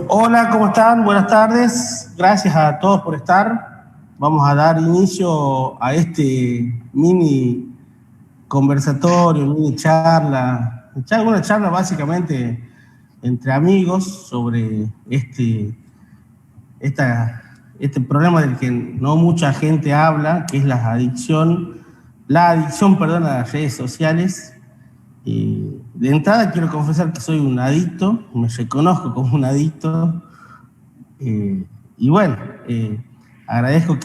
Hola, ¿cómo están? Buenas tardes. Gracias a todos por estar. Vamos a dar inicio a este mini conversatorio, mini charla, una charla básicamente entre amigos sobre este problema del que no mucha gente habla, que es la adicción, perdón, a las redes sociales. De entrada quiero confesar que soy un adicto, me reconozco como un adicto, y bueno, agradezco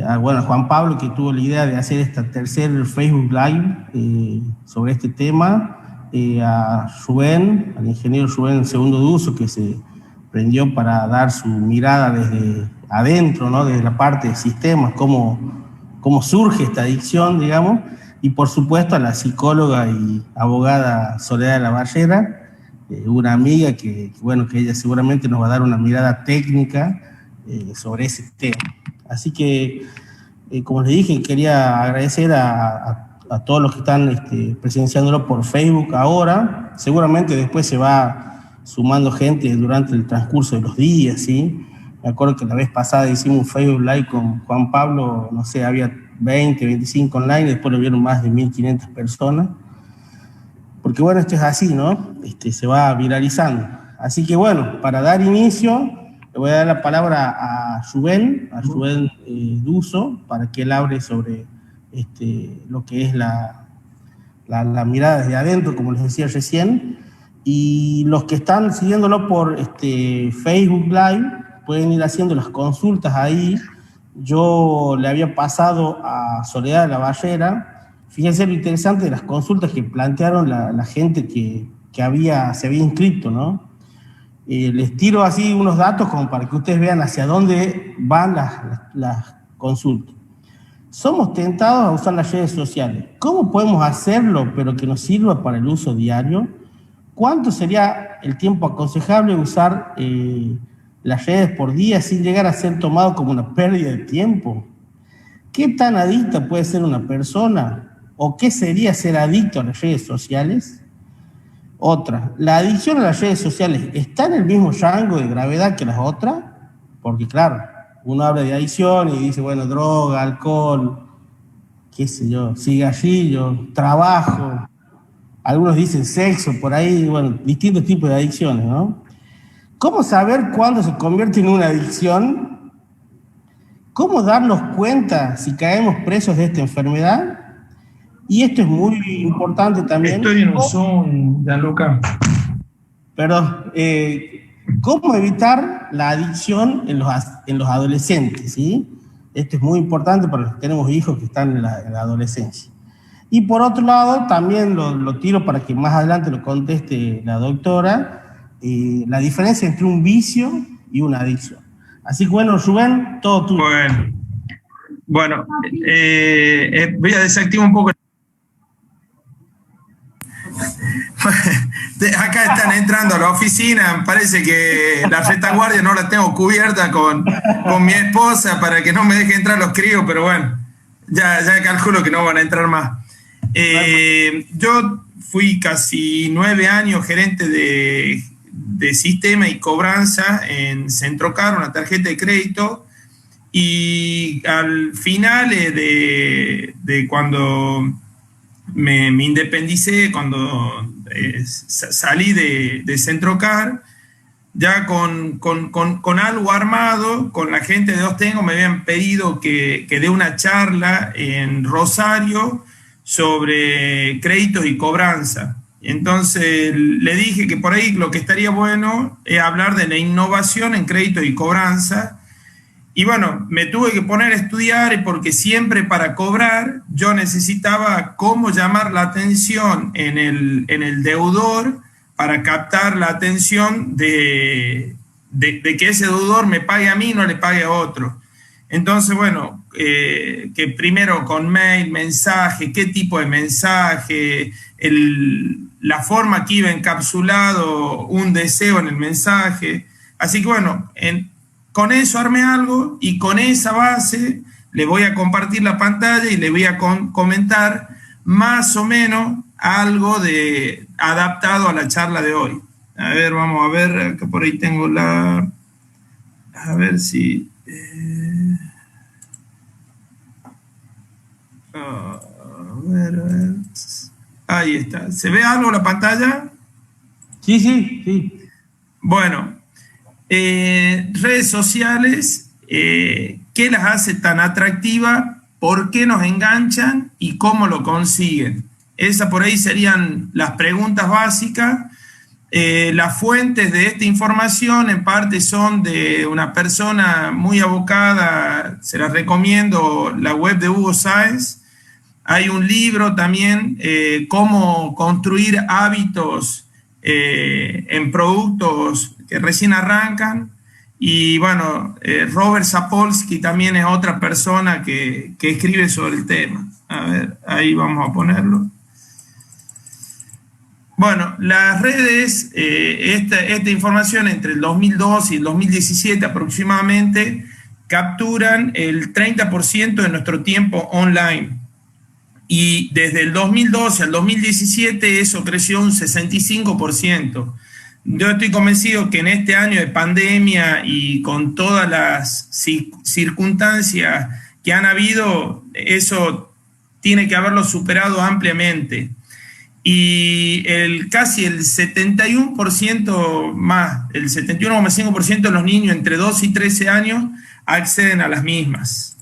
a Juan Pablo, que tuvo la idea de hacer esta tercer Facebook Live sobre este tema, a Rubén, al ingeniero Rubén Segundo Duso, que se prendió para dar su mirada desde adentro, ¿no? Desde la parte de sistemas, cómo surge esta adicción, digamos, y por supuesto a la psicóloga y abogada Soledad de la Barrera, una amiga que ella seguramente nos va a dar una mirada técnica sobre ese tema. Así que, como les dije, quería agradecer a todos los que están presenciándolo por Facebook ahora. Seguramente después se va sumando gente durante el transcurso de los días, ¿sí? Me acuerdo que la vez pasada hicimos un Facebook Live con Juan Pablo, no sé, había 20, 25 online, después lo vieron más de 1.500 personas. Porque bueno, esto es así, ¿no? Se va viralizando. Así que bueno, para dar inicio, le voy a dar la palabra a Rubén Duso, para que él hable sobre lo que es la mirada desde adentro, como les decía recién. Y los que están siguiéndolo por Facebook Live pueden ir haciendo las consultas ahí. Yo le había pasado a Soledad de la Barrera. Fíjense lo interesante de las consultas que plantearon la gente que se había inscrito, ¿no? Les tiro así unos datos como para que ustedes vean hacia dónde van las consultas. Somos tentados a usar las redes sociales. ¿Cómo podemos hacerlo pero que nos sirva para el uso diario? ¿Cuánto sería el tiempo aconsejable usar las redes por día sin llegar a ser tomado como una pérdida de tiempo? ¿Qué tan adicta puede ser una persona? ¿O qué sería ser adicto a las redes sociales? Otra, ¿la adicción a las redes sociales está en el mismo rango de gravedad que las otras? Porque claro, uno habla de adicción y dice, bueno, droga, alcohol, qué sé yo, cigarrillo, trabajo, algunos dicen sexo, por ahí, bueno, distintos tipos de adicciones, ¿no? ¿Cómo saber cuándo se convierte en una adicción? ¿Cómo darnos cuenta si caemos presos de esta enfermedad? Y esto es muy importante también. Estoy en un Zoom, Gianluca. Perdón. ¿Cómo evitar la adicción en los adolescentes? ¿Sí? Esto es muy importante para los que tenemos hijos que están en la adolescencia. Y por otro lado, también lo tiro para que más adelante lo conteste la doctora, la diferencia entre un vicio y una adicción. Así que bueno, Rubén, todo tuyo. Bueno, voy a desactivar un poco. Acá están entrando a la oficina, parece que la retaguardia no la tengo cubierta con mi esposa para que no me deje entrar los críos, pero bueno, ya calculo que no van a entrar más. Yo fui casi 9 años gerente de sistema y cobranza en Centrocar, una tarjeta de crédito, y al final de cuando me independicé, cuando salí de Centrocar, ya con algo armado, con la gente de Ostengo me habían pedido que dé una charla en Rosario sobre créditos y cobranza. Entonces le dije que por ahí lo que estaría bueno es hablar de la innovación en créditos y cobranza. Y bueno, me tuve que poner a estudiar porque siempre para cobrar yo necesitaba cómo llamar la atención en el deudor para captar la atención de que ese deudor me pague a mí y no le pague a otro. Entonces, bueno, que primero con mail, mensaje, qué tipo de mensaje, la forma que iba encapsulado un deseo en el mensaje. Así que bueno, con eso armé algo y con esa base le voy a compartir la pantalla y le voy a comentar más o menos algo adaptado a la charla de hoy. A ver, vamos a ver, acá por ahí tengo la... A ver si... a ver. Ahí está. ¿Se ve algo en la pantalla? Sí, sí, sí. Bueno, redes sociales, ¿qué las hace tan atractivas? ¿Por qué nos enganchan? ¿Y cómo lo consiguen? Esas por ahí serían las preguntas básicas. Las fuentes de esta información en parte son de una persona muy abocada, se las recomiendo, la web de Hugo Sáenz. Hay un libro también, Cómo construir hábitos en productos que recién arrancan. Y bueno, Robert Sapolsky también es otra persona que escribe sobre el tema. A ver, ahí vamos a ponerlo. Bueno, las redes, esta información entre el 2002 y el 2017 aproximadamente, capturan el 30% de nuestro tiempo online. Y desde el 2012 al 2017 eso creció un 65%. Yo estoy convencido que en este año de pandemia y con todas las circunstancias que han habido, eso tiene que haberlo superado ampliamente. Y casi el 71% más, el 71,5% de los niños entre 2 y 13 años acceden a las mismas.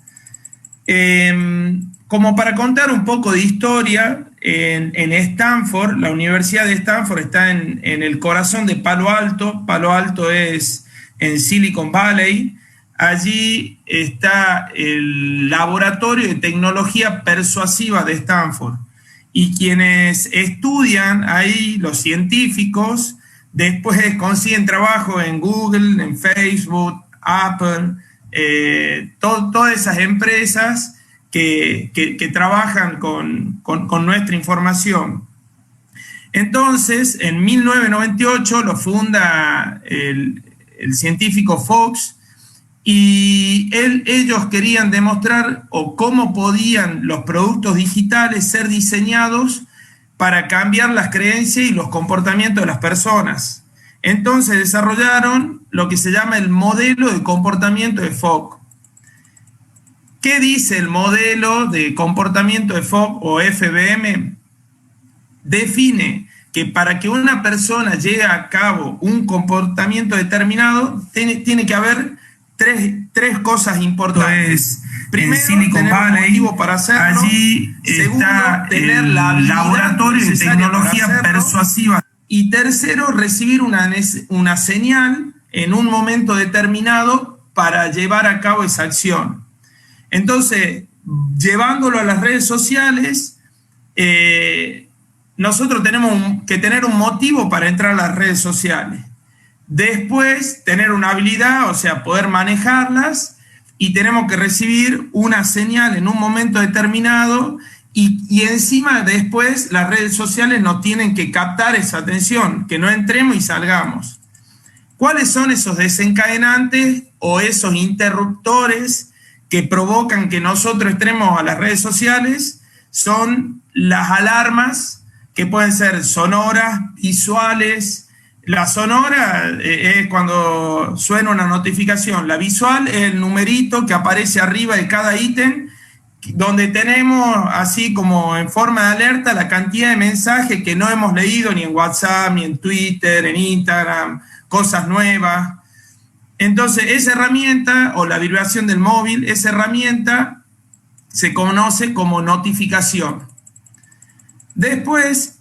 Como para contar un poco de historia, en Stanford, la Universidad de Stanford está en el corazón de Palo Alto. Palo Alto es en Silicon Valley. Allí está el laboratorio de tecnología persuasiva de Stanford. Y quienes estudian ahí, los científicos, después consiguen trabajo en Google, en Facebook, Apple, todas esas empresas que trabajan con nuestra información. Entonces, en 1998 lo funda el científico Fox, y ellos querían demostrar cómo podían los productos digitales ser diseñados para cambiar las creencias y los comportamientos de las personas. Entonces desarrollaron lo que se llama el modelo de comportamiento de Fogg. ¿Qué dice el modelo de comportamiento de Fogg o FBM? Define que para que una persona lleve a cabo un comportamiento determinado, tiene que haber tres cosas importantes. Primero, Silicon Valley, motivo para hacerlo. Allí segundo, tener la laboratorio de tecnología persuasiva. Y tercero, recibir una señal en un momento determinado para llevar a cabo esa acción. Entonces, llevándolo a las redes sociales, nosotros tenemos que tener un motivo para entrar a las redes sociales. Después, tener una habilidad, o sea, poder manejarlas, y tenemos que recibir una señal en un momento determinado, y encima después las redes sociales nos tienen que captar esa atención, que no entremos y salgamos. ¿Cuáles son esos desencadenantes o esos interruptores que provocan que nosotros entremos a las redes sociales? Son las alarmas, que pueden ser sonoras, visuales. La sonora es cuando suena una notificación. La visual es el numerito que aparece arriba de cada ítem, donde tenemos, así como en forma de alerta, la cantidad de mensajes que no hemos leído ni en WhatsApp, ni en Twitter, en Instagram, cosas nuevas. Entonces, esa herramienta, o la vibración del móvil, esa herramienta se conoce como notificación. Después,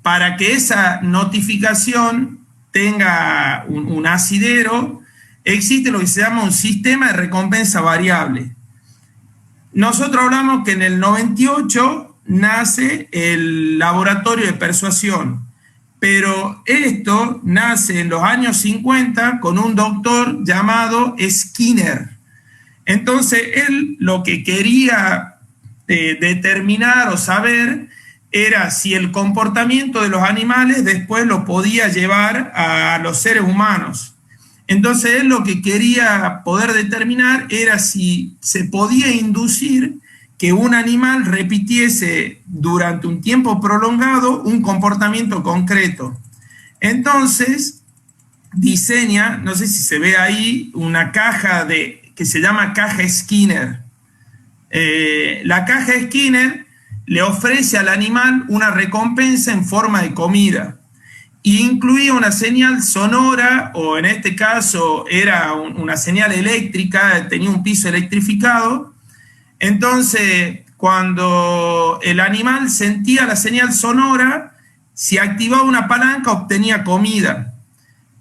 para que esa notificación tenga un asidero, existe lo que se llama un sistema de recompensa variable. Nosotros hablamos que en el 98 nace el laboratorio de persuasión, pero esto nace en los años 50 con un doctor llamado Skinner. Entonces, él lo que quería determinar o saber era si el comportamiento de los animales después lo podía llevar a los seres humanos. Entonces él lo que quería poder determinar era si se podía inducir que un animal repitiese durante un tiempo prolongado un comportamiento concreto. Entonces, diseña, no sé si se ve ahí, una caja que se llama caja Skinner. La caja Skinner le ofrece al animal una recompensa en forma de comida. Y incluía una señal sonora, o en este caso era una señal eléctrica, tenía un piso electrificado. Entonces, cuando el animal sentía la señal sonora, si activaba una palanca obtenía comida.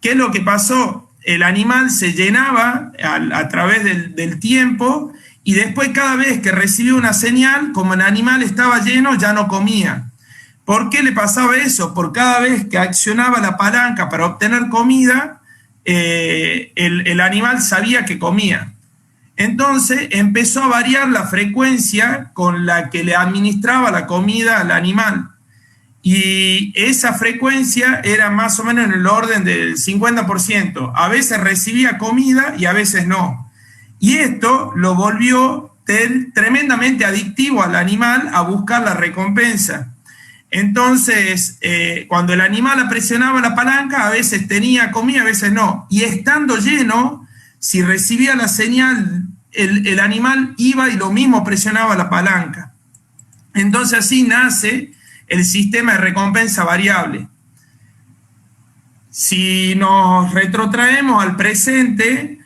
¿Qué es lo que pasó? El animal se llenaba a través del tiempo, y después cada vez que recibía una señal, como el animal estaba lleno, ya no comía. ¿Por qué le pasaba eso? Por cada vez que accionaba la palanca para obtener comida, el animal sabía que comía. Entonces empezó a variar la frecuencia con la que le administraba la comida al animal. Y esa frecuencia era más o menos en el orden del 50%. A veces recibía comida y a veces no. Y esto lo volvió tremendamente adictivo al animal a buscar la recompensa. Entonces, cuando el animal presionaba la palanca, a veces tenía comida, a veces no. Y estando lleno, si recibía la señal, el animal iba y lo mismo presionaba la palanca. Entonces así nace el sistema de recompensa variable. Si nos retrotraemos al presente,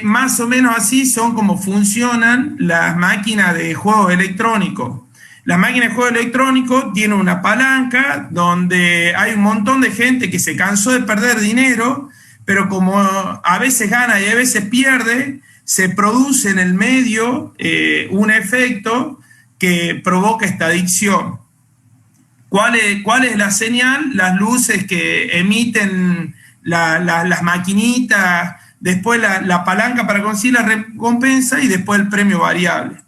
más o menos así son como funcionan las máquinas de juegos electrónicos. Las máquinas de juego electrónico tienen una palanca donde hay un montón de gente que se cansó de perder dinero, pero como a veces gana y a veces pierde, se produce en el medio un efecto que provoca esta adicción. ¿Cuál es la señal? Las luces que emiten las maquinitas, después la palanca para conseguir la recompensa y después el premio variable.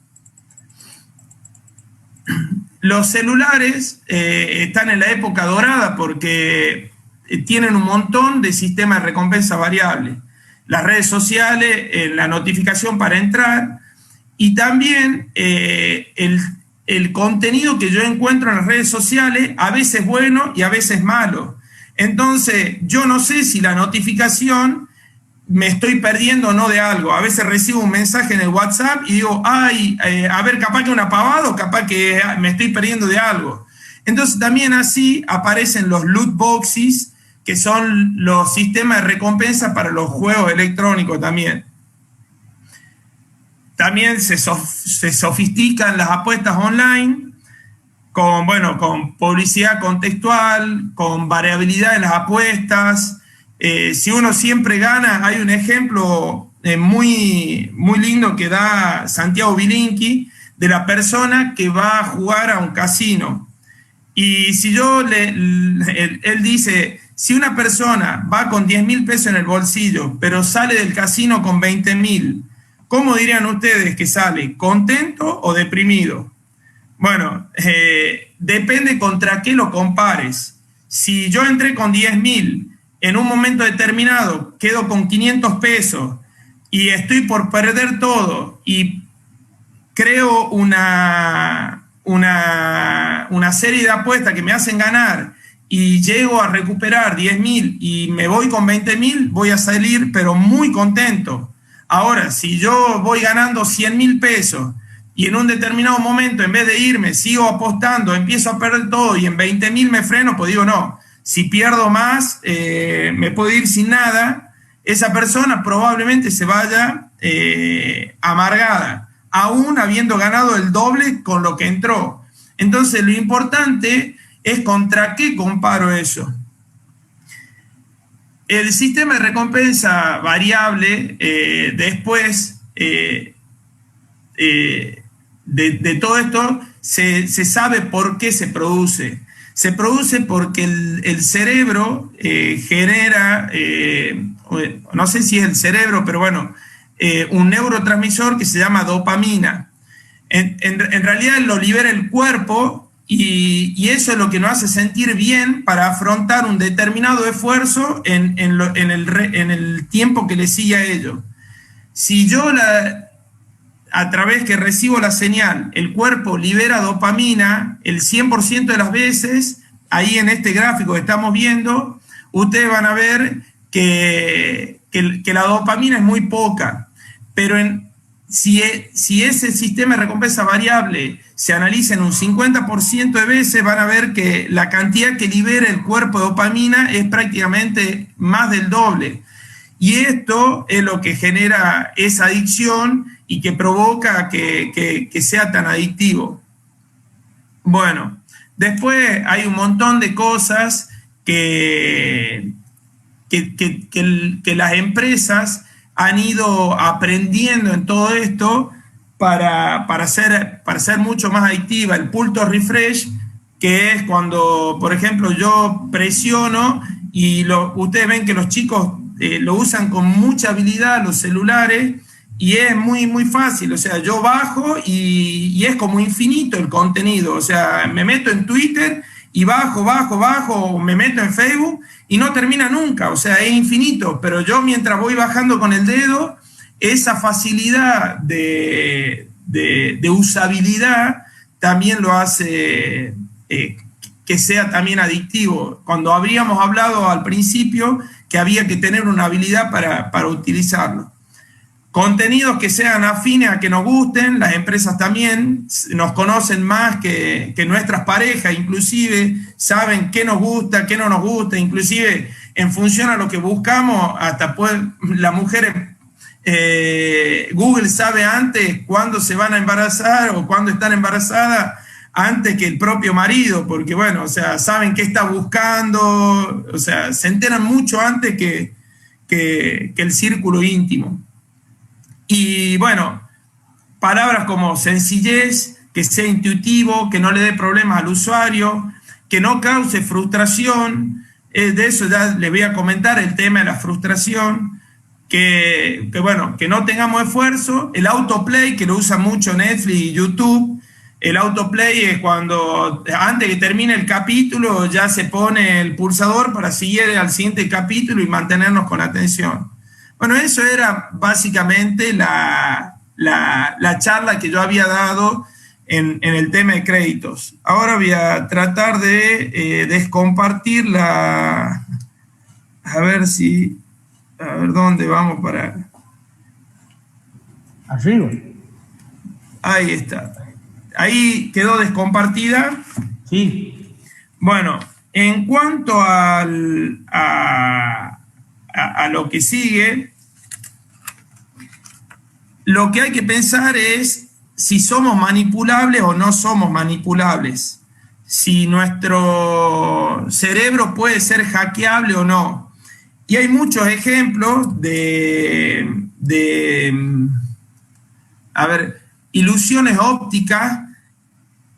Los celulares están en la época dorada porque tienen un montón de sistemas de recompensa variable. Las redes sociales, la notificación para entrar, y también el contenido que yo encuentro en las redes sociales, a veces bueno y a veces malo. Entonces, yo no sé si la notificación me estoy perdiendo o no de algo. A veces recibo un mensaje en el WhatsApp y digo, ay, a ver, capaz que una pavada o capaz que me estoy perdiendo de algo. Entonces también así aparecen los loot boxes, que son los sistemas de recompensa para los juegos electrónicos también. También se sofistican las apuestas online con publicidad contextual, con variabilidad en las apuestas. Si uno siempre gana, hay un ejemplo muy, muy lindo que da Santiago Bilinqui de la persona que va a jugar a un casino. Y si él dice, si una persona va con 10.000 pesos en el bolsillo, pero sale del casino con 20.000, ¿cómo dirían ustedes que sale? ¿Contento o deprimido? Bueno, depende contra qué lo compares. Si yo entré con 10.000, en un momento determinado quedo con 500 pesos y estoy por perder todo y creo una serie de apuestas que me hacen ganar y llego a recuperar 10.000 y me voy con 20.000, voy a salir pero muy contento. Ahora, si yo voy ganando 100.000 pesos y en un determinado momento, en vez de irme, sigo apostando, empiezo a perder todo y en 20.000 me freno, pues digo, no, si pierdo más, me puedo ir sin nada. Esa persona probablemente se vaya amargada, aún habiendo ganado el doble con lo que entró. Entonces, lo importante es contra qué comparo eso. El sistema de recompensa variable, después de todo esto, se sabe por qué se produce. Se produce porque el cerebro genera, no sé si es el cerebro, pero bueno, un neurotransmisor que se llama dopamina. En realidad lo libera el cuerpo y eso es lo que nos hace sentir bien para afrontar un determinado esfuerzo en el tiempo que le sigue a ello. Si yo a través que recibo la señal, el cuerpo libera dopamina el 100% de las veces, ahí en este gráfico que estamos viendo, ustedes van a ver que la dopamina es muy poca, pero si ese sistema de recompensa variable se analiza en un 50% de veces, van a ver que la cantidad que libera el cuerpo de dopamina es prácticamente más del doble. Y esto es lo que genera esa adicción y que provoca que sea tan adictivo. Bueno, después hay un montón de cosas que las empresas han ido aprendiendo en todo esto para ser mucho más adictiva. El pulse refresh, que es cuando, por ejemplo, yo presiono y ustedes ven que los chicos lo usan con mucha habilidad los celulares y es muy, muy fácil. O sea, yo bajo y es como infinito el contenido. O sea, me meto en Twitter y bajo, me meto en Facebook y no termina nunca. O sea, es infinito. Pero yo mientras voy bajando con el dedo, esa facilidad de usabilidad también lo hace que sea también adictivo. Cuando habríamos hablado al principio que había que tener una habilidad para utilizarlo. Contenidos que sean afines a que nos gusten, las empresas también nos conocen más que nuestras parejas, inclusive saben qué nos gusta, qué no nos gusta, inclusive en función a lo que buscamos, hasta las mujeres, Google sabe antes cuándo se van a embarazar o cuándo están embarazadas, antes que el propio marido, porque bueno, o sea, saben qué está buscando, o sea, se enteran mucho antes que el círculo íntimo. Y bueno, palabras como sencillez, que sea intuitivo, que no le dé problemas al usuario, que no cause frustración, de eso ya les voy a comentar, el tema de la frustración, que bueno, que no tengamos esfuerzo, el autoplay, que lo usa mucho Netflix y YouTube. El autoplay es cuando antes que termine el capítulo ya se pone el pulsador para seguir al siguiente capítulo y mantenernos con atención. Bueno, eso era básicamente la charla que yo había dado en el tema de créditos. Ahora voy a tratar de descompartir a ver dónde vamos para... Arriba. Ahí está. Ahí quedó descompartida. Sí. Bueno, en cuanto a lo que sigue, lo que hay que pensar es si somos manipulables o no somos manipulables, si nuestro cerebro puede ser hackeable o no. Y hay muchos ejemplos de ilusiones ópticas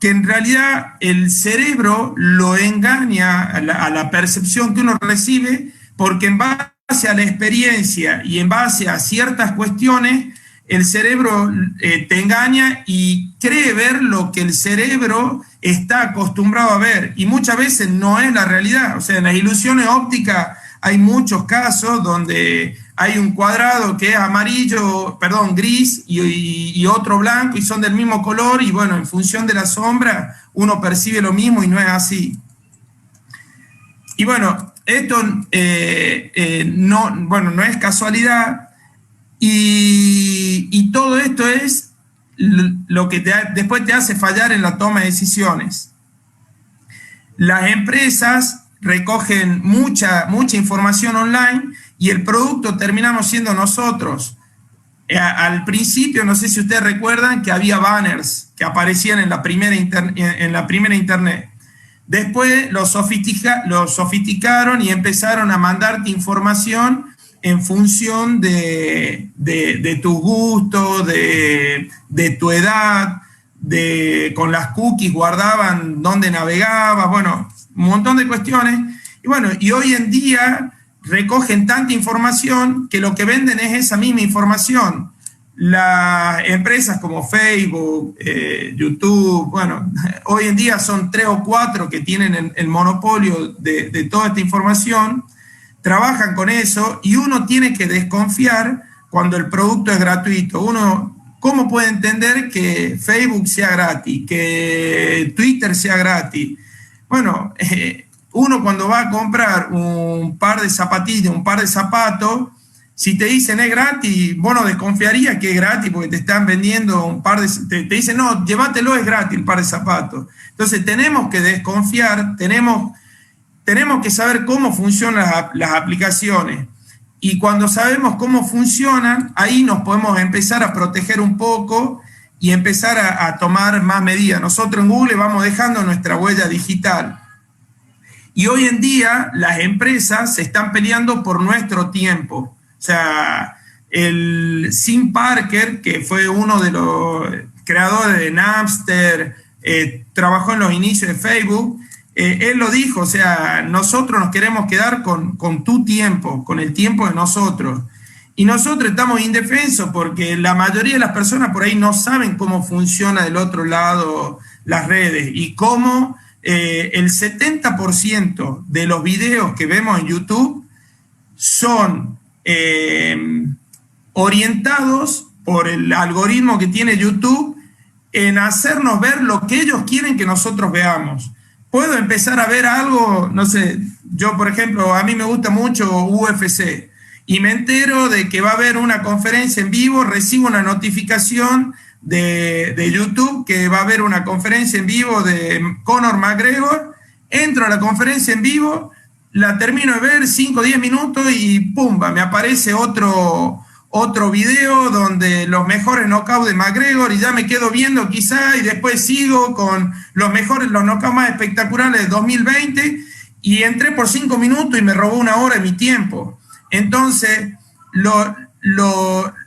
que en realidad el cerebro lo engaña a la percepción que uno recibe, porque en base a la experiencia y en base a ciertas cuestiones, el cerebro te engaña y cree ver lo que el cerebro está acostumbrado a ver, y muchas veces no es la realidad. O sea, en las ilusiones ópticas hay muchos casos donde hay un cuadrado que es gris y otro blanco y son del mismo color, y bueno, en función de la sombra uno percibe lo mismo y no es así. Y bueno, esto no es casualidad, y todo esto es lo que después te hace fallar en la toma de decisiones. Las empresas recogen mucha información online y el producto terminamos siendo nosotros. Al principio, no sé si ustedes recuerdan que había banners que aparecían en la primera internet. Después lo sofisticaron y empezaron a mandarte información en función de tu gusto, de tu edad, con las cookies guardaban dónde navegabas, bueno, un montón de cuestiones. Y bueno, y hoy en día recogen tanta información que lo que venden es esa misma información. Las empresas como Facebook, YouTube, bueno, hoy en día son 3 o 4 que tienen el monopolio de toda esta información, trabajan con eso, y uno tiene que desconfiar cuando el producto es gratuito. Uno, ¿cómo puede entender que Facebook sea gratis, que Twitter sea gratis? Bueno, uno cuando va a comprar un par de zapatillas, un par de zapatos, si te dicen es gratis, vos no desconfiarías que es gratis porque te están vendiendo un par de... Te dicen, no, llévatelo, es gratis el par de zapatos. Entonces tenemos que desconfiar, tenemos que saber cómo funcionan las aplicaciones. Y cuando sabemos cómo funcionan, ahí nos podemos empezar a proteger un poco y empezar a tomar más medidas. Nosotros en Google vamos dejando nuestra huella digital. Y hoy en día las empresas se están peleando por nuestro tiempo. O sea, el Sim Parker, que fue uno de los creadores de Napster, trabajó en los inicios de Facebook, él lo dijo, o sea, nosotros nos queremos quedar con tu tiempo, con el tiempo de nosotros. Y nosotros estamos indefensos porque la mayoría de las personas por ahí no saben cómo funciona del otro lado las redes y cómo el 70% de los videos que vemos en YouTube son orientados por el algoritmo que tiene YouTube en hacernos ver lo que ellos quieren que nosotros veamos. Puedo empezar a ver algo, no sé, yo por ejemplo, a mí me gusta mucho UFC y me entero de que va a haber una conferencia en vivo, recibo una notificación de YouTube que va a haber una conferencia en vivo de Conor McGregor, entro a la conferencia en vivo, la termino de ver 5 o 10 minutos y ¡pumba! Me aparece otro video donde los mejores knockouts de McGregor y ya me quedo viendo quizá y después sigo con los knockouts más espectaculares de 2020 y entré por 5 minutos y me robó 1 hora de mi tiempo. Entonces,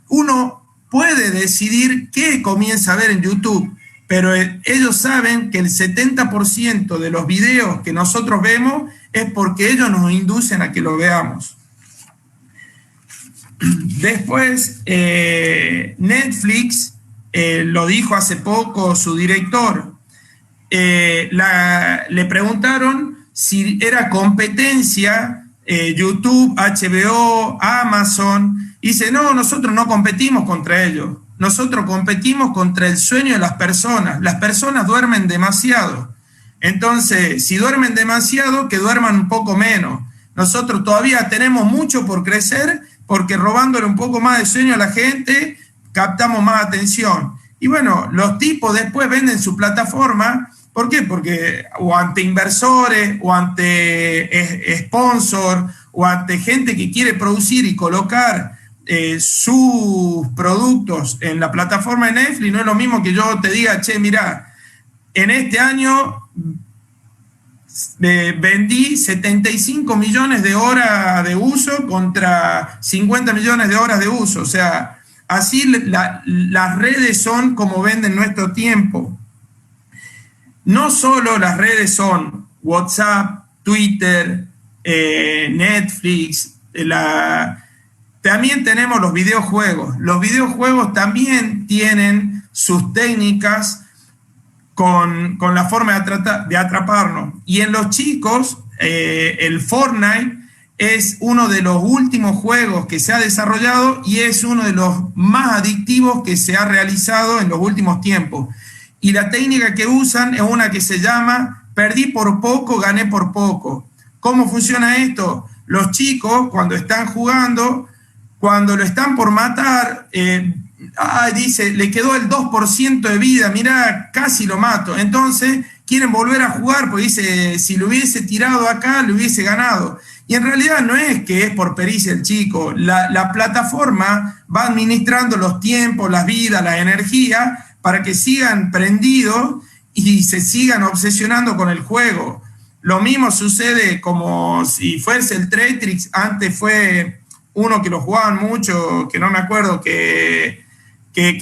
uno puede decidir qué comienza a ver en YouTube, pero ellos saben que el 70% de los videos que nosotros vemos es porque ellos nos inducen a que lo veamos. Después, Netflix, lo dijo hace poco su director, le preguntaron si era competencia YouTube, HBO, Amazon, y dice, no, nosotros no competimos contra ellos, nosotros competimos contra el sueño de las personas duermen demasiado, entonces si duermen demasiado, que duerman un poco menos, nosotros todavía tenemos mucho por crecer, porque robándole un poco más de sueño a la gente, captamos más atención. Y bueno, los tipos después venden su plataforma, ¿por qué? Porque o ante inversores, o ante sponsor, o ante gente que quiere producir y colocar sus productos en la plataforma de Netflix, no es lo mismo que yo te diga, che, mirá, en este año vendí 75 millones de horas de uso contra 50 millones de horas de uso. O sea, así las redes son como venden nuestro tiempo. No solo las redes son WhatsApp, Twitter, Netflix, también tenemos los videojuegos. Los videojuegos también tienen sus técnicas con la forma de atraparnos. Y en los chicos, el Fortnite es uno de los últimos juegos que se ha desarrollado y es uno de los más adictivos que se ha realizado en los últimos tiempos. Y la técnica que usan es una que se llama perdí por poco, gané por poco. ¿Cómo funciona esto? Los chicos, cuando están jugando, cuando lo están por matar, dice, le quedó el 2% de vida, mirá, casi lo mato. Entonces quieren volver a jugar, porque dice, si lo hubiese tirado acá, lo hubiese ganado. Y en realidad no es que es por pericia el chico, la plataforma va administrando los tiempos, las vidas, la energía, para que sigan prendidos y se sigan obsesionando con el juego. Lo mismo sucede como si fuese el Tetris, antes fue uno que lo jugaban mucho, que no me acuerdo, que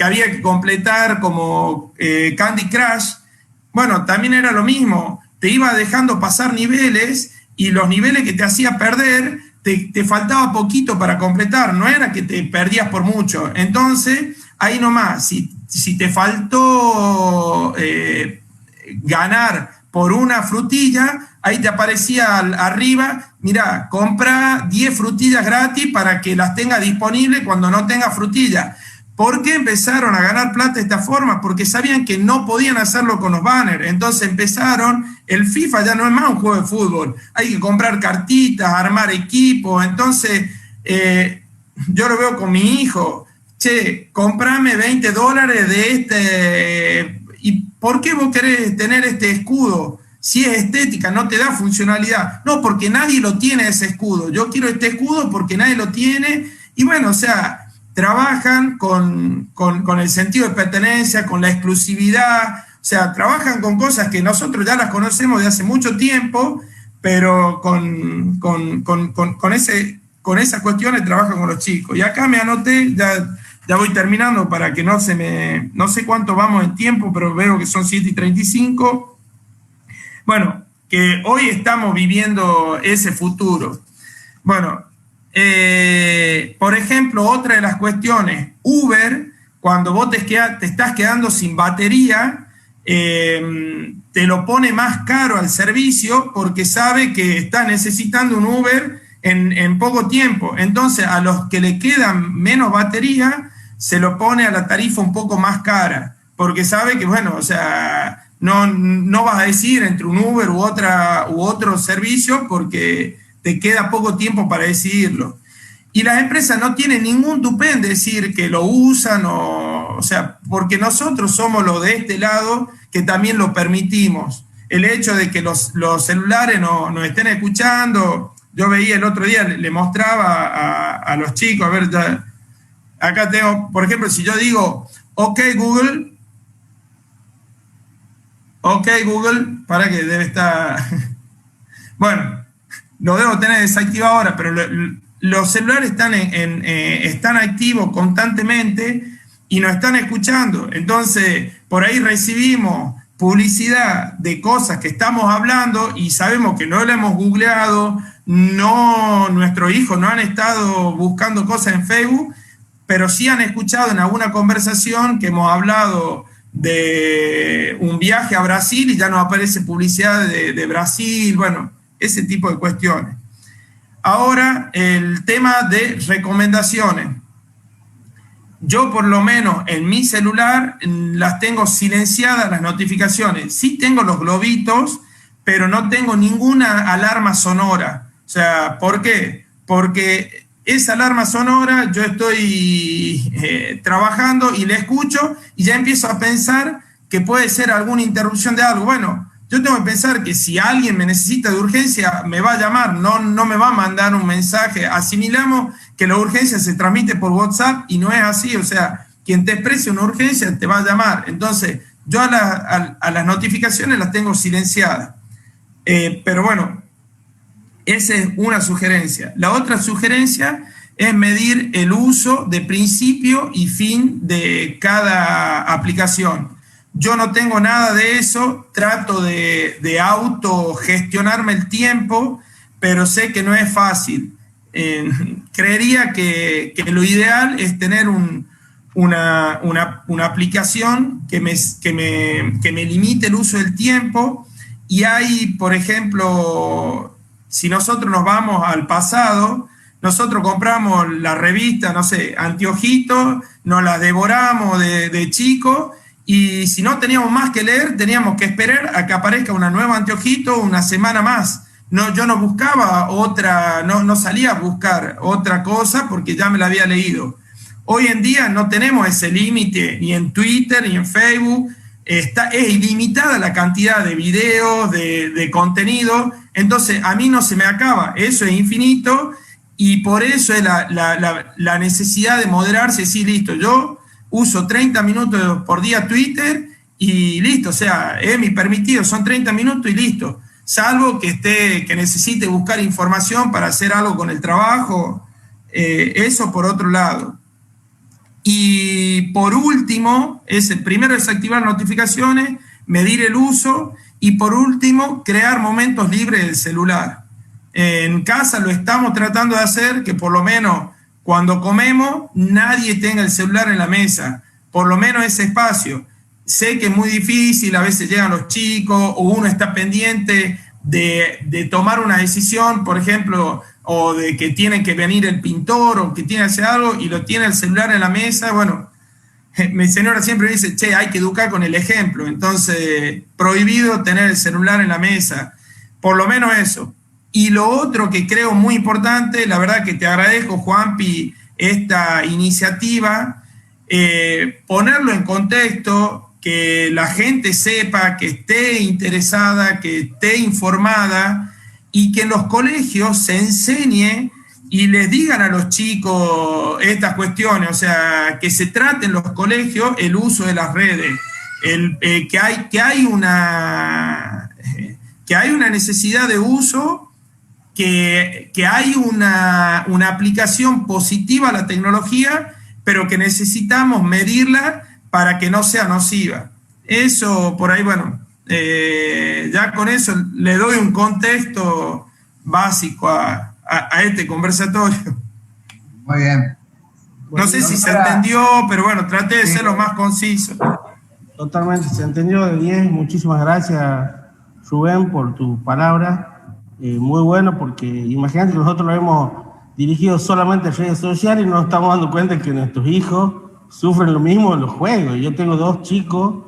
había que completar como Candy Crush. Bueno, también era lo mismo, te iba dejando pasar niveles y los niveles que te hacía perder, te faltaba poquito para completar, no era que te perdías por mucho. Entonces, ahí nomás, si te faltó ganar por una frutilla, ahí te aparecía arriba, mira, compra 10 frutillas gratis para que las tenga disponibles cuando no tenga frutilla. ¿Por qué empezaron a ganar plata de esta forma? Porque sabían que no podían hacerlo con los banners. Entonces empezaron, el FIFA ya no es más un juego de fútbol. Hay que comprar cartitas, armar equipos. Entonces, yo lo veo con mi hijo. Che, comprame $20 de este. ¿Y por qué vos querés tener este escudo? Si es estética, no te da funcionalidad. No, porque nadie lo tiene ese escudo. Yo quiero este escudo porque nadie lo tiene. Y bueno, o sea, trabajan con el sentido de pertenencia, con la exclusividad, o sea, trabajan con cosas que nosotros ya las conocemos de hace mucho tiempo, pero con esas cuestiones trabajan con los chicos. Y acá me anoté, ya voy terminando para que no sé cuánto vamos en tiempo, pero veo que son 7:35. Bueno, que hoy estamos viviendo ese futuro. Bueno, por ejemplo, otra de las cuestiones, Uber, cuando vos te estás quedando sin batería, te lo pone más caro al servicio porque sabe que estás necesitando un Uber en poco tiempo. Entonces, a los que le quedan menos batería, se lo pone a la tarifa un poco más cara, porque sabe que, bueno, o sea, no vas a decidir entre un Uber u otro servicio porque te queda poco tiempo para decidirlo. Y las empresas no tienen ningún tupé en decir que lo usan, o sea, porque nosotros somos los de este lado que también lo permitimos. El hecho de que los celulares nos estén escuchando, yo veía el otro día, le mostraba a los chicos, a ver, ya, acá tengo, por ejemplo, si yo digo, ok Google, para que debe estar, bueno, lo debo tener desactivado ahora, pero los celulares están activos constantemente y nos están escuchando. Entonces, por ahí recibimos publicidad de cosas que estamos hablando y sabemos que no lo hemos googleado, nuestros hijos no han estado buscando cosas en Facebook, pero sí han escuchado en alguna conversación que hemos hablado de un viaje a Brasil y ya nos aparece publicidad de Brasil, bueno, ese tipo de cuestiones. Ahora, el tema de recomendaciones. Yo, por lo menos, en mi celular las tengo silenciadas las notificaciones. Sí tengo los globitos, pero no tengo ninguna alarma sonora. O sea, ¿por qué? Porque esa alarma sonora yo estoy trabajando y la escucho y ya empiezo a pensar que puede ser alguna interrupción de algo. Bueno, yo tengo que pensar que si alguien me necesita de urgencia, me va a llamar, no me va a mandar un mensaje. Asimilamos que la urgencia se transmite por WhatsApp y no es así. O sea, quien te exprese una urgencia te va a llamar. Entonces, yo a las notificaciones las tengo silenciadas. Pero bueno, esa es una sugerencia. La otra sugerencia es medir el uso de principio y fin de cada aplicación. Yo no tengo nada de eso, trato de autogestionarme el tiempo, pero sé que no es fácil. Creería que lo ideal es tener una aplicación que me limite el uso del tiempo. Y hay, por ejemplo, si nosotros nos vamos al pasado, nosotros compramos la revista, no sé, Anteojitos, nos la devoramos de chico. Y si no teníamos más que leer, teníamos que esperar a que aparezca una nueva Anteojito una semana más. Yo no buscaba otra, no salía a buscar otra cosa porque ya me la había leído. Hoy en día no tenemos ese límite ni en Twitter ni en Facebook. Es ilimitada la cantidad de videos, de contenido. Entonces a mí no se me acaba, eso es infinito y por eso es la necesidad de moderarse. Sí, listo, yo uso 30 minutos por día Twitter y listo, o sea, es mi permitido, son 30 minutos y listo. Salvo que necesite buscar información para hacer algo con el trabajo, eso por otro lado. Y por último, primero desactivar notificaciones, medir el uso y por último, crear momentos libres del celular. En casa lo estamos tratando de hacer, que por lo menos cuando comemos, nadie tenga el celular en la mesa, por lo menos ese espacio. Sé que es muy difícil, a veces llegan los chicos, o uno está pendiente de tomar una decisión, por ejemplo, o de que tiene que venir el pintor, o que tiene que hacer algo, y lo tiene el celular en la mesa. Bueno, mi señora siempre dice, che, hay que educar con el ejemplo, entonces prohibido tener el celular en la mesa, por lo menos eso. Y lo otro que creo muy importante, la verdad que te agradezco, Juanpi, esta iniciativa, ponerlo en contexto, que la gente sepa, que esté interesada, que esté informada y que en los colegios se enseñe y les digan a los chicos estas cuestiones, o sea, que se trate en los colegios el uso de las redes, que hay una necesidad de uso, que hay una aplicación positiva a la tecnología, pero que necesitamos medirla para que no sea nociva. Eso, por ahí, bueno, ya con eso le doy un contexto básico a este conversatorio. Muy bien. No sé si se entendió, pero bueno, traté de ser lo más conciso. Totalmente, se entendió de 10. Muchísimas gracias, Rubén, por tu palabra. Muy bueno, porque imagínate que nosotros lo hemos dirigido solamente a redes sociales y nos estamos dando cuenta que nuestros hijos sufren lo mismo en los juegos. Yo tengo 2 chicos,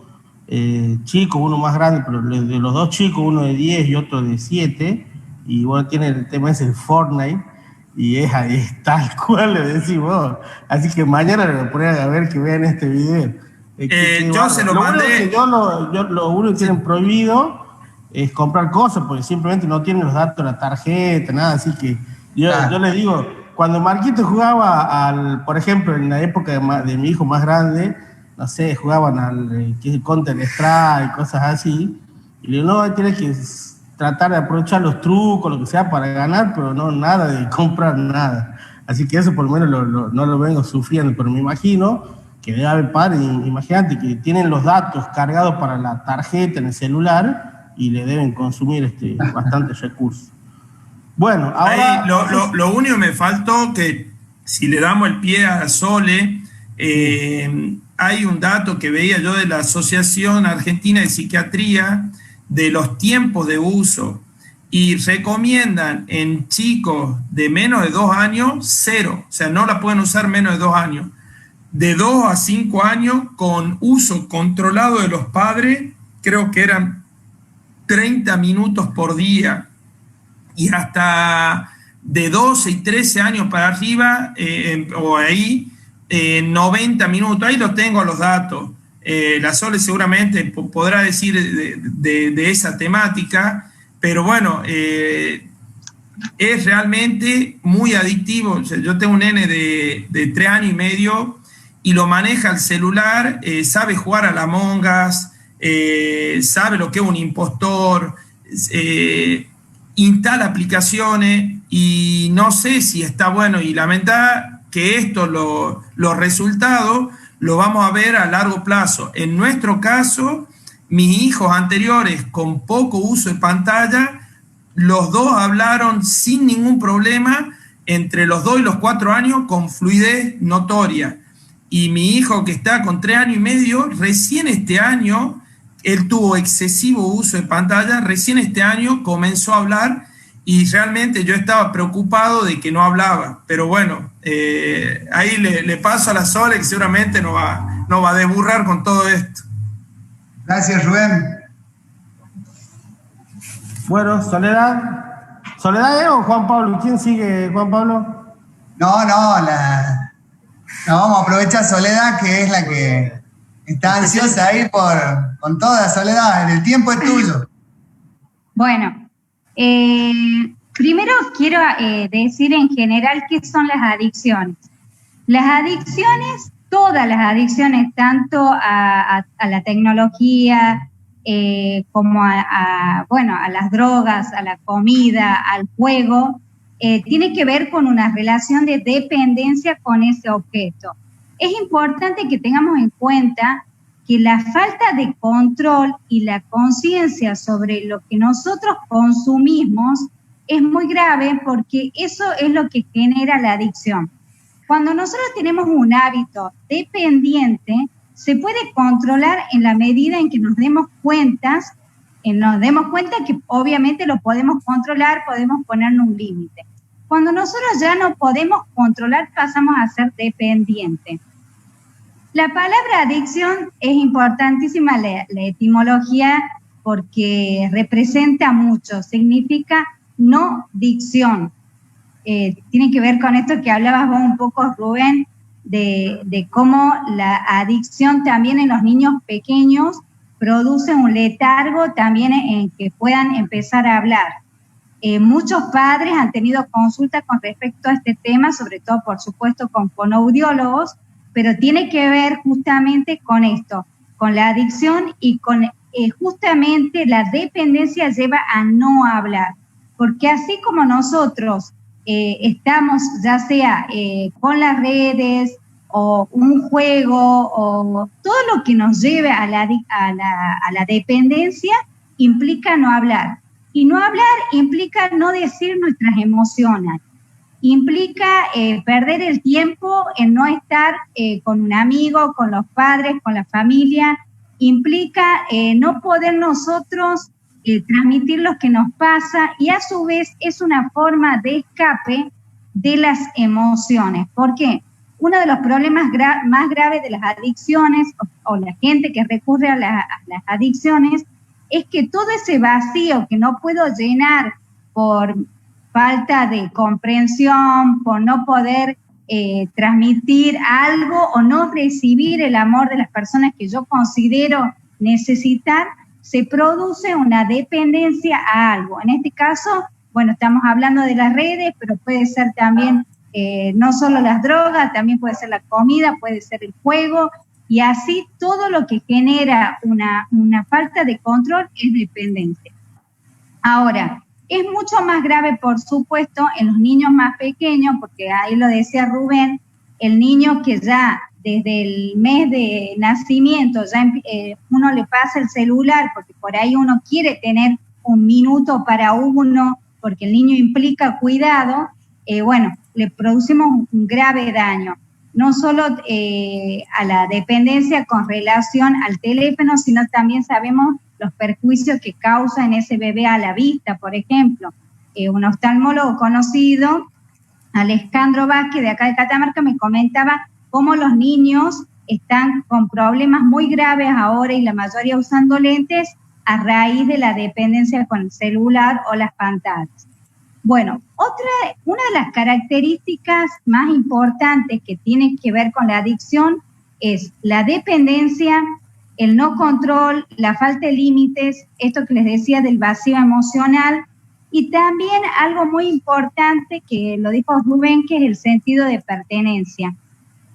uno más grande, pero de los 2 chicos, uno de 10 y otro de 7, y bueno, tiene el tema ese, el Fortnite, y es tal cual le decís vos. Así que mañana le voy a poner a ver que vean este video. Yo se lo mandé. Lo único que tienen prohibido es comprar cosas, porque simplemente no tienen los datos de la tarjeta, nada, así que yo les digo, cuando Marquito jugaba por ejemplo, en la época de mi hijo más grande, no sé, jugaban al Counter-Strike, cosas así, y le digo, no, tienes que tratar de aprovechar los trucos, lo que sea, para ganar, pero no nada de comprar nada. Así que eso por lo menos no lo vengo sufriendo, pero me imagino que debe haber padres, imagínate, que tienen los datos cargados para la tarjeta en el celular y le deben consumir bastantes recursos. Bueno, ahora... Ahí, lo único que me faltó, que si le damos el pie a Sole, hay un dato que veía yo de la Asociación Argentina de Psiquiatría, de los tiempos de uso, y recomiendan en chicos de menos de 2 años, 0, o sea, no la pueden usar menos de 2 años. De 2 a 5 años, con uso controlado de los padres, creo que eran 30 minutos por día, y hasta de 12 y 13 años para arriba, o ahí, 90 minutos, ahí los tengo los datos. La Sole seguramente podrá decir de esa temática, pero bueno, es realmente muy adictivo. O sea, yo tengo un nene de 3 años y medio y lo maneja el celular, sabe jugar a la Among Us, sabe lo que es un impostor, instala aplicaciones y no sé si está bueno, y lamenta que esto, los resultados, lo vamos a ver a largo plazo. En nuestro caso, mis hijos anteriores con poco uso de pantalla, los 2 hablaron sin ningún problema entre los 2 y los 4 años con fluidez notoria. Y mi hijo, que está con 3 años y medio, recién este año, él tuvo excesivo uso de pantalla, recién este año comenzó a hablar, y realmente yo estaba preocupado de que no hablaba. Pero bueno, ahí le paso a la Sole, que seguramente no va a desburrar con todo esto. Gracias, Rubén. Bueno, Soledad. ¿Soledad o Juan Pablo? ¿Quién sigue, Juan Pablo? No, vamos a aprovechar Soledad, que es la que está ansiosa ahí con toda. Soledad, el tiempo es tuyo. Bueno, primero quiero decir en general qué son las adicciones. Las adicciones, todas las adicciones, tanto a la tecnología como a las drogas, a la comida, al juego, tiene que ver con una relación de dependencia con ese objeto. Es importante que tengamos en cuenta que la falta de control y la conciencia sobre lo que nosotros consumimos es muy grave, porque eso es lo que genera la adicción. Cuando nosotros tenemos un hábito dependiente, se puede controlar en la medida en que nos demos cuenta que obviamente lo podemos controlar, podemos ponernos un límite. Cuando nosotros ya no podemos controlar, pasamos a ser dependientes. La palabra adicción es importantísima, la etimología, porque representa mucho, significa no dicción. Tiene que ver con esto que hablabas vos un poco, Rubén, de cómo la adicción también en los niños pequeños produce un letargo también en que puedan empezar a hablar. Muchos padres han tenido consultas con respecto a este tema, sobre todo, por supuesto, con fonoaudiólogos, pero tiene que ver justamente con esto, con la adicción y con justamente la dependencia lleva a no hablar. Porque así como nosotros estamos ya sea con las redes o un juego o todo lo que nos lleve a la dependencia, implica no hablar. Y no hablar implica no decir nuestras emociones. Implica perder el tiempo en no estar con un amigo, con los padres, con la familia. Implica no poder nosotros transmitir lo que nos pasa y a su vez es una forma de escape de las emociones. ¿Por qué? Uno de los problemas más graves de las adicciones o la gente que recurre a las adicciones es que todo ese vacío que no puedo llenar por falta de comprensión, por no poder transmitir algo o no recibir el amor de las personas que yo considero necesitar, se produce una dependencia a algo. En este caso, bueno, estamos hablando de las redes, pero puede ser también no solo las drogas, también puede ser la comida, puede ser el juego, y así todo lo que genera una falta de control es dependencia. Ahora, es mucho más grave, por supuesto, en los niños más pequeños, porque ahí lo decía Rubén, el niño que ya desde el mes de nacimiento ya uno le pasa el celular, porque por ahí uno quiere tener un minuto para uno, porque el niño implica cuidado, bueno, le producimos un grave daño. No solo a la dependencia con relación al teléfono, sino también sabemos los perjuicios que causa en ese bebé a la vista, por ejemplo. Un oftalmólogo conocido, Alejandro Vázquez, de acá de Catamarca, me comentaba cómo los niños están con problemas muy graves ahora y la mayoría usando lentes a raíz de la dependencia con el celular o las pantallas. Bueno, una de las características más importantes que tiene que ver con la adicción es la dependencia, el no control, la falta de límites, esto que les decía del vacío emocional, y también algo muy importante que lo dijo Rubén, que es el sentido de pertenencia.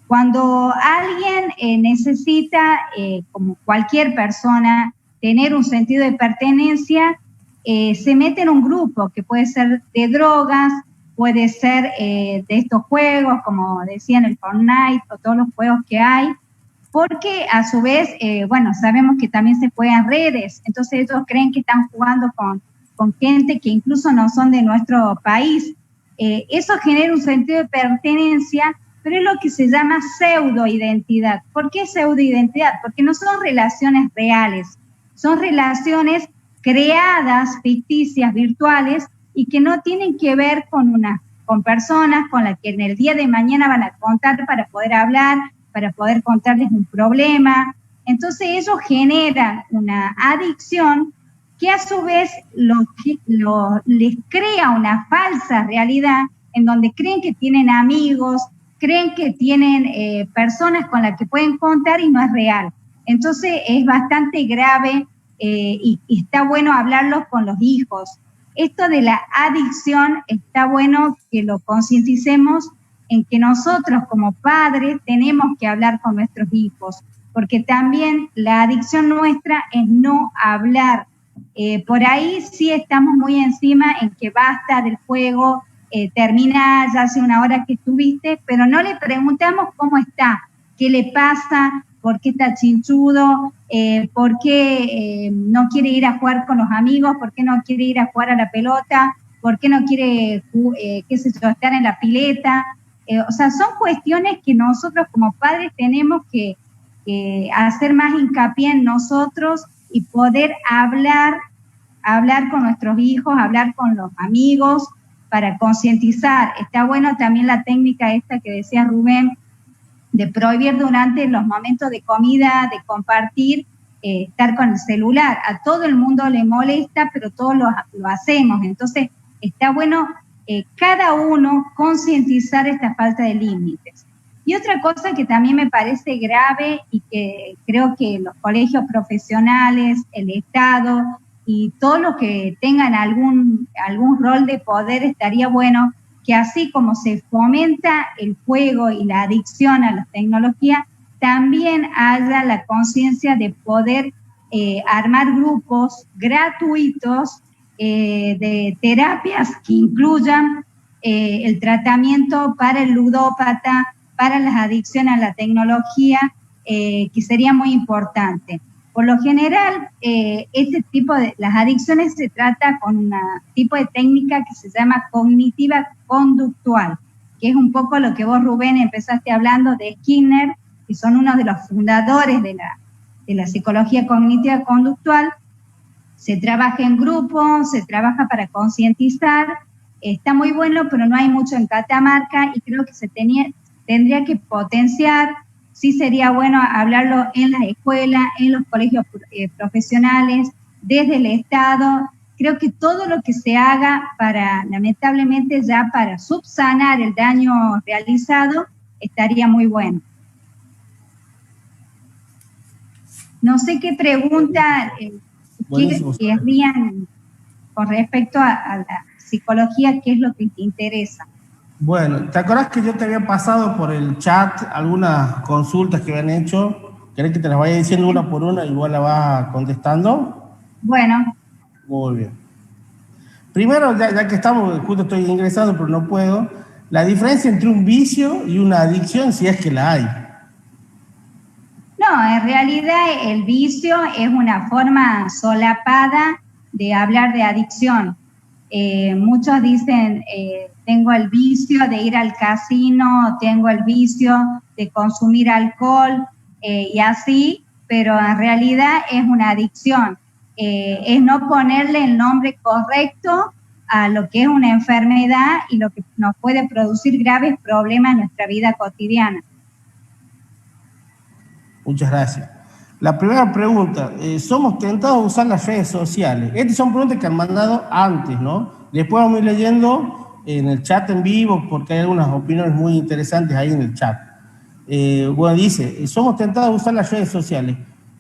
Cuando alguien necesita, como cualquier persona, tener un sentido de pertenencia, se mete en un grupo que puede ser de drogas, puede ser de estos juegos, como decían el Fortnite o todos los juegos que hay, porque a su vez, bueno, sabemos que también se juegan redes, entonces ellos creen que están jugando con gente que incluso no son de nuestro país. Eso genera un sentido de pertenencia, pero es lo que se llama pseudoidentidad. ¿Por qué pseudoidentidad? Porque no son relaciones reales, son relaciones creadas, ficticias, virtuales, y que no tienen que ver con personas con las que en el día de mañana van a contar para poder hablar, para poder contarles un problema. Entonces ellos generan una adicción que a su vez les crea una falsa realidad en donde creen que tienen amigos, creen que tienen personas con las que pueden contar y no es real. Entonces es bastante grave y está bueno hablarlo con los hijos. Esto de la adicción está bueno que lo concienticemos en que nosotros como padres tenemos que hablar con nuestros hijos, porque también la adicción nuestra es no hablar. Por ahí sí estamos muy encima en que basta del juego, termina, ya hace una hora que estuviste, pero no le preguntamos cómo está, qué le pasa, por qué está chinchudo, por qué no quiere ir a jugar con los amigos, por qué no quiere ir a jugar a la pelota, por qué no quiere, qué sé yo, estar en la pileta. O sea, son cuestiones que nosotros como padres tenemos que hacer más hincapié en nosotros y poder hablar con nuestros hijos, hablar con los amigos para concientizar. Está bueno también la técnica esta que decía Rubén, de prohibir durante los momentos de comida, de compartir, estar con el celular. A todo el mundo le molesta, pero todos lo hacemos. Entonces, está bueno cada uno concientizar esta falta de límites. Y otra cosa que también me parece grave y que creo que los colegios profesionales, el Estado y todos los que tengan algún rol de poder, estaría bueno que así como se fomenta el juego y la adicción a la tecnología, también haya la conciencia de poder armar grupos gratuitos de terapias que incluyan el tratamiento para el ludópata, para las adicciones a la tecnología, que sería muy importante. Por lo general, este tipo de las adicciones se trata con un tipo de técnica que se llama cognitiva conductual, que es un poco lo que vos, Rubén, empezaste hablando de Skinner, que son uno de los fundadores de la psicología cognitiva conductual. Se trabaja en grupo, se trabaja para concientizar, está muy bueno, pero no hay mucho en Catamarca y creo que tendría que potenciar. Sí sería bueno hablarlo en las escuelas, en los colegios profesionales, desde el Estado. Creo que todo lo que se haga lamentablemente ya para subsanar el daño realizado, estaría muy bueno. No sé qué pregunta querrían con respecto a la psicología, qué es lo que te interesa. Bueno, ¿te acordás que yo te había pasado por el chat algunas consultas que habían hecho? ¿Querés que te las vaya diciendo una por una y vos la vas contestando? Bueno. Muy bien. Primero, ya que estamos, justo estoy ingresando, pero no puedo, la diferencia entre un vicio y una adicción, si es que la hay. No, en realidad el vicio es una forma solapada de hablar de adicción. Muchos dicen, tengo el vicio de ir al casino, tengo el vicio de consumir alcohol y así, pero en realidad es una adicción. Es no ponerle el nombre correcto a lo que es una enfermedad y lo que nos puede producir graves problemas en nuestra vida cotidiana. Muchas gracias. La primera pregunta, ¿somos tentados a usar las redes sociales? Estas son preguntas que han mandado antes, ¿no? Después vamos a ir leyendo en el chat en vivo porque hay algunas opiniones muy interesantes ahí en el chat. Bueno, dice, ¿somos tentados a usar las redes sociales?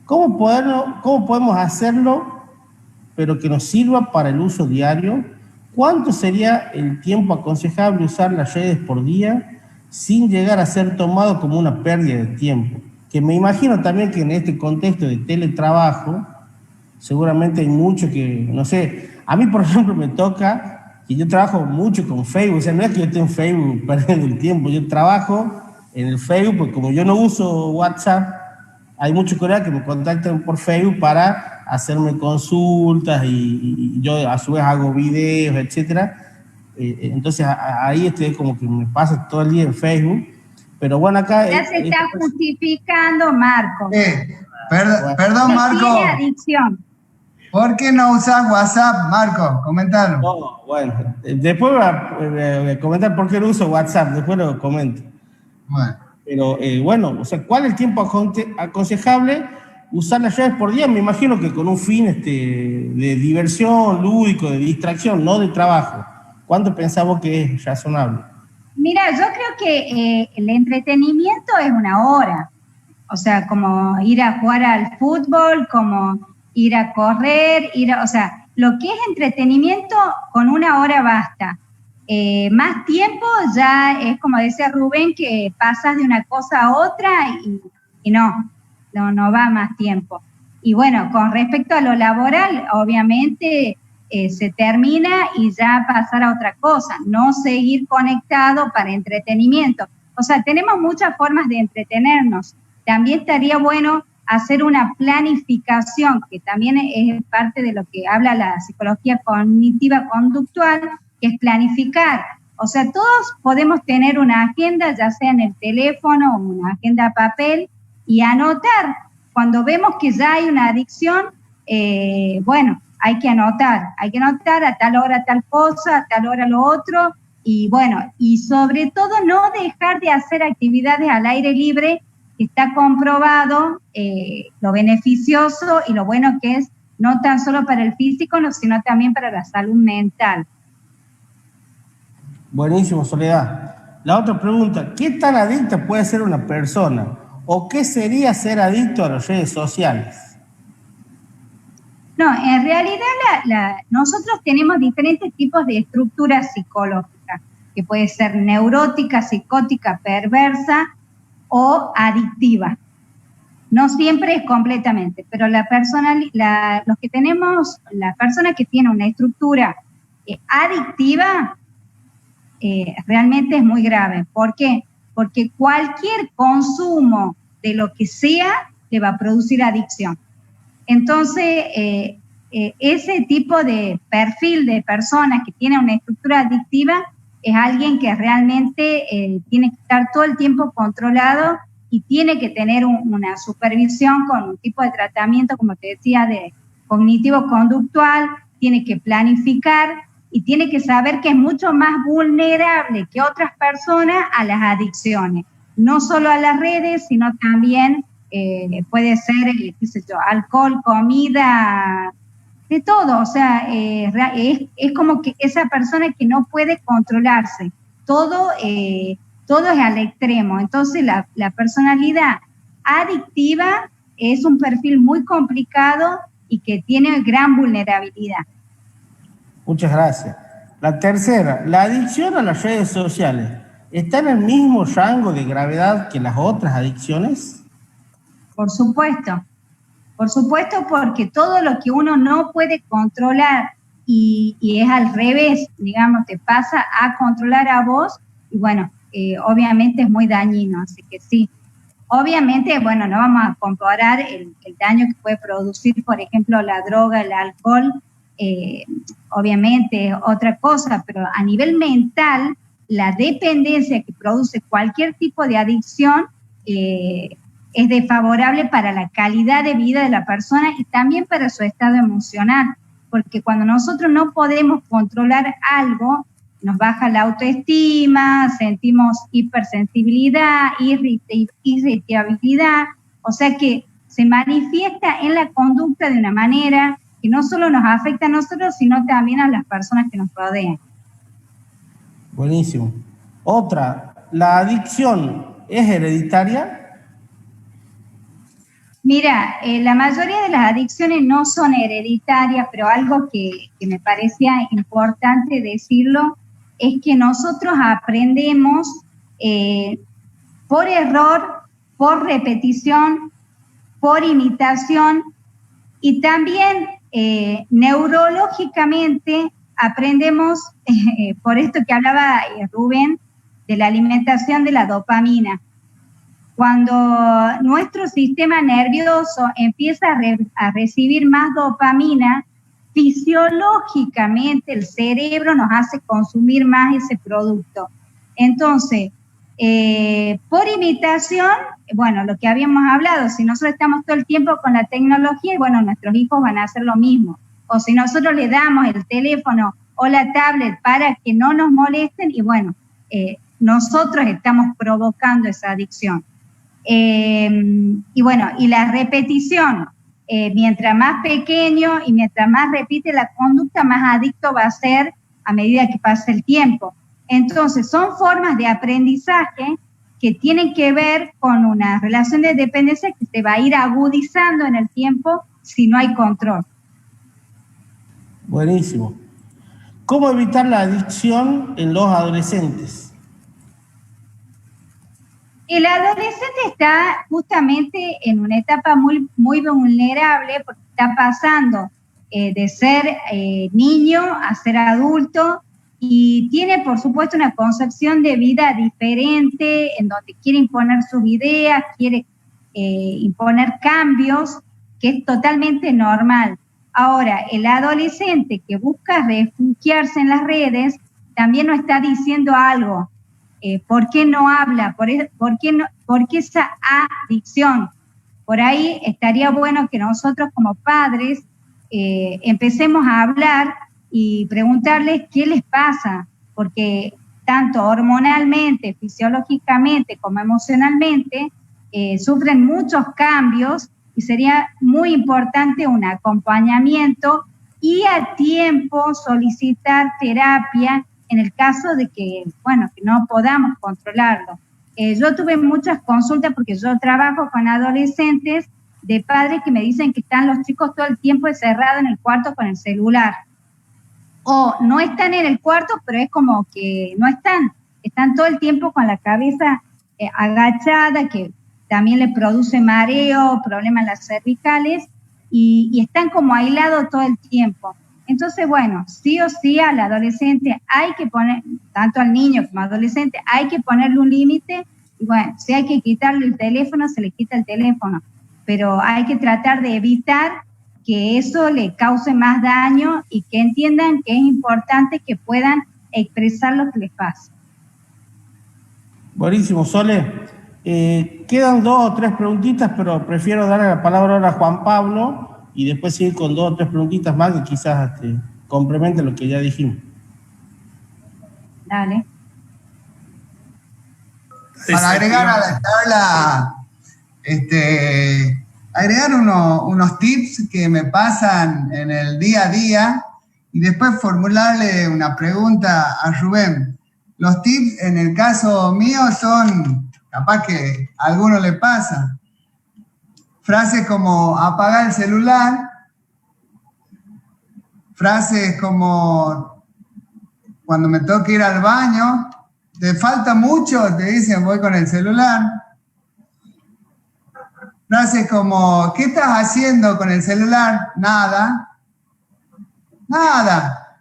¿Cómo podemos hacerlo, pero que nos sirva para el uso diario? ¿Cuánto sería el tiempo aconsejable usar las redes por día sin llegar a ser tomado como una pérdida de tiempo? Que me imagino también que en este contexto de teletrabajo, seguramente hay mucho que, no sé, a mí por ejemplo me toca que yo trabajo mucho con Facebook, o sea, no es que yo esté en Facebook perdiendo el tiempo, yo trabajo en el Facebook, porque como yo no uso WhatsApp, hay muchos colegas que me contactan por Facebook para hacerme consultas y yo a su vez hago videos, etcétera. Entonces ahí estoy como que me paso todo el día en Facebook. Pero bueno, acá... Ya se está justificando, Marco. Perdón, Marco. Tiene adicción. ¿Por qué no usas WhatsApp, Marco? Coméntalo. No, bueno, después voy a comentar por qué no uso WhatsApp, después lo comento. Bueno. Pero bueno, o sea, ¿cuál es el tiempo aconsejable usar las redes por día? Me imagino que con un fin de diversión, lúdico, de distracción, no de trabajo. ¿Cuánto pensamos que es razonable? Mira, yo creo que el entretenimiento es una hora, o sea, como ir a jugar al fútbol, como ir a correr, o sea, lo que es entretenimiento con una hora basta. Más tiempo ya es como decía Rubén, que pasas de una cosa a otra y no va más tiempo. Y bueno, con respecto a lo laboral, obviamente... se termina y ya pasar a otra cosa, no seguir conectado para entretenimiento. O sea, tenemos muchas formas de entretenernos. También estaría bueno hacer una planificación, que también es parte de lo que habla la psicología cognitiva conductual, que es planificar. O sea, todos podemos tener una agenda, ya sea en el teléfono o una agenda a papel, y anotar. Cuando vemos que ya hay una adicción, bueno, hay que anotar a tal hora tal cosa, a tal hora lo otro, Y bueno, y sobre todo no dejar de hacer actividades al aire libre, que está comprobado lo beneficioso y lo bueno que es, no tan solo para el físico, sino también para la salud mental. Buenísimo, Soledad. La otra pregunta, ¿qué tan adicta puede ser una persona? ¿O qué sería ser adicto a las redes sociales? No, en realidad nosotros tenemos diferentes tipos de estructuras psicológicas, que puede ser neurótica, psicótica, perversa o adictiva. No siempre es completamente, pero la persona que tiene una estructura adictiva realmente es muy grave. ¿Por qué? Porque cualquier consumo de lo que sea le va a producir adicción. Entonces, ese tipo de perfil de personas que tiene una estructura adictiva es alguien que realmente tiene que estar todo el tiempo controlado y tiene que tener una supervisión con un tipo de tratamiento, como te decía, de cognitivo-conductual, tiene que planificar y tiene que saber que es mucho más vulnerable que otras personas a las adicciones, no solo a las redes, sino también puede ser, qué sé yo, alcohol, comida, de todo. O sea, es como que esa persona que no puede controlarse, todo es al extremo. Entonces la personalidad adictiva es un perfil muy complicado y que tiene gran vulnerabilidad. Muchas gracias. La tercera, ¿la adicción a las redes sociales está en el mismo rango de gravedad que las otras adicciones? Por supuesto, porque todo lo que uno no puede controlar y es al revés, digamos, te pasa a controlar a vos, y bueno, obviamente es muy dañino, así que sí. Obviamente, bueno, no vamos a comparar el daño que puede producir, por ejemplo, la droga, el alcohol, obviamente es otra cosa, pero a nivel mental, la dependencia que produce cualquier tipo de adicción es desfavorable para la calidad de vida de la persona y también para su estado emocional, porque cuando nosotros no podemos controlar algo, nos baja la autoestima, sentimos hipersensibilidad, irritabilidad, o sea que se manifiesta en la conducta de una manera que no solo nos afecta a nosotros, sino también a las personas que nos rodean. Buenísimo. Otra, ¿la adicción es hereditaria? Mira, la mayoría de las adicciones no son hereditarias, pero algo que me parecía importante decirlo es que nosotros aprendemos por error, por repetición, por imitación y también neurológicamente aprendemos, por esto que hablaba Rubén, de la alimentación de la dopamina. Cuando nuestro sistema nervioso empieza a recibir más dopamina, fisiológicamente el cerebro nos hace consumir más ese producto. Entonces, por imitación, bueno, lo que habíamos hablado, si nosotros estamos todo el tiempo con la tecnología, bueno, nuestros hijos van a hacer lo mismo. O si nosotros le damos el teléfono o la tablet para que no nos molesten, y bueno, nosotros estamos provocando esa adicción. Y bueno, y la repetición, mientras más pequeño y mientras más repite la conducta, más adicto va a ser a medida que pasa el tiempo. Entonces, son formas de aprendizaje que tienen que ver con una relación de dependencia que se va a ir agudizando en el tiempo si no hay control. Buenísimo. ¿Cómo evitar la adicción en los adolescentes? El adolescente está justamente en una etapa muy, muy vulnerable porque está pasando de ser niño a ser adulto y tiene, por supuesto, una concepción de vida diferente en donde quiere imponer sus ideas, quiere imponer cambios, que es totalmente normal. Ahora, el adolescente que busca refugiarse en las redes también nos está diciendo algo. ¿Por qué no habla? ¿Por qué esa adicción? Por ahí estaría bueno que nosotros como padres empecemos a hablar y preguntarles qué les pasa, porque tanto hormonalmente, fisiológicamente como emocionalmente, sufren muchos cambios y sería muy importante un acompañamiento y a tiempo solicitar terapia en el caso de que, bueno, que no podamos controlarlo. Yo tuve muchas consultas porque yo trabajo con adolescentes de padres que me dicen que están los chicos todo el tiempo encerrados en el cuarto con el celular. O no están en el cuarto, pero es como que no están todo el tiempo con la cabeza agachada, que también le produce mareo, problemas en las cervicales, y están como aislados todo el tiempo. Entonces, bueno, sí o sí al adolescente hay que poner, tanto al niño como al adolescente, hay que ponerle un límite, y bueno, si hay que quitarle el teléfono, se le quita el teléfono, pero hay que tratar de evitar que eso le cause más daño y que entiendan que es importante que puedan expresar lo que les pasa. Buenísimo, Sole. Quedan 2 o 3 preguntitas, pero prefiero darle la palabra ahora a Juan Pablo y después seguir con 2 o 3 preguntitas más que quizás complementen lo que ya dijimos. Dale. Para agregar a la charla, agregar unos tips que me pasan en el día a día y después formularle una pregunta a Rubén. Los tips en el caso mío son, capaz que a alguno le pasa, frases como apagar el celular, frases como cuando me toque ir al baño, te falta mucho, te dicen voy con el celular. Frases como, ¿qué estás haciendo con el celular? Nada. Nada.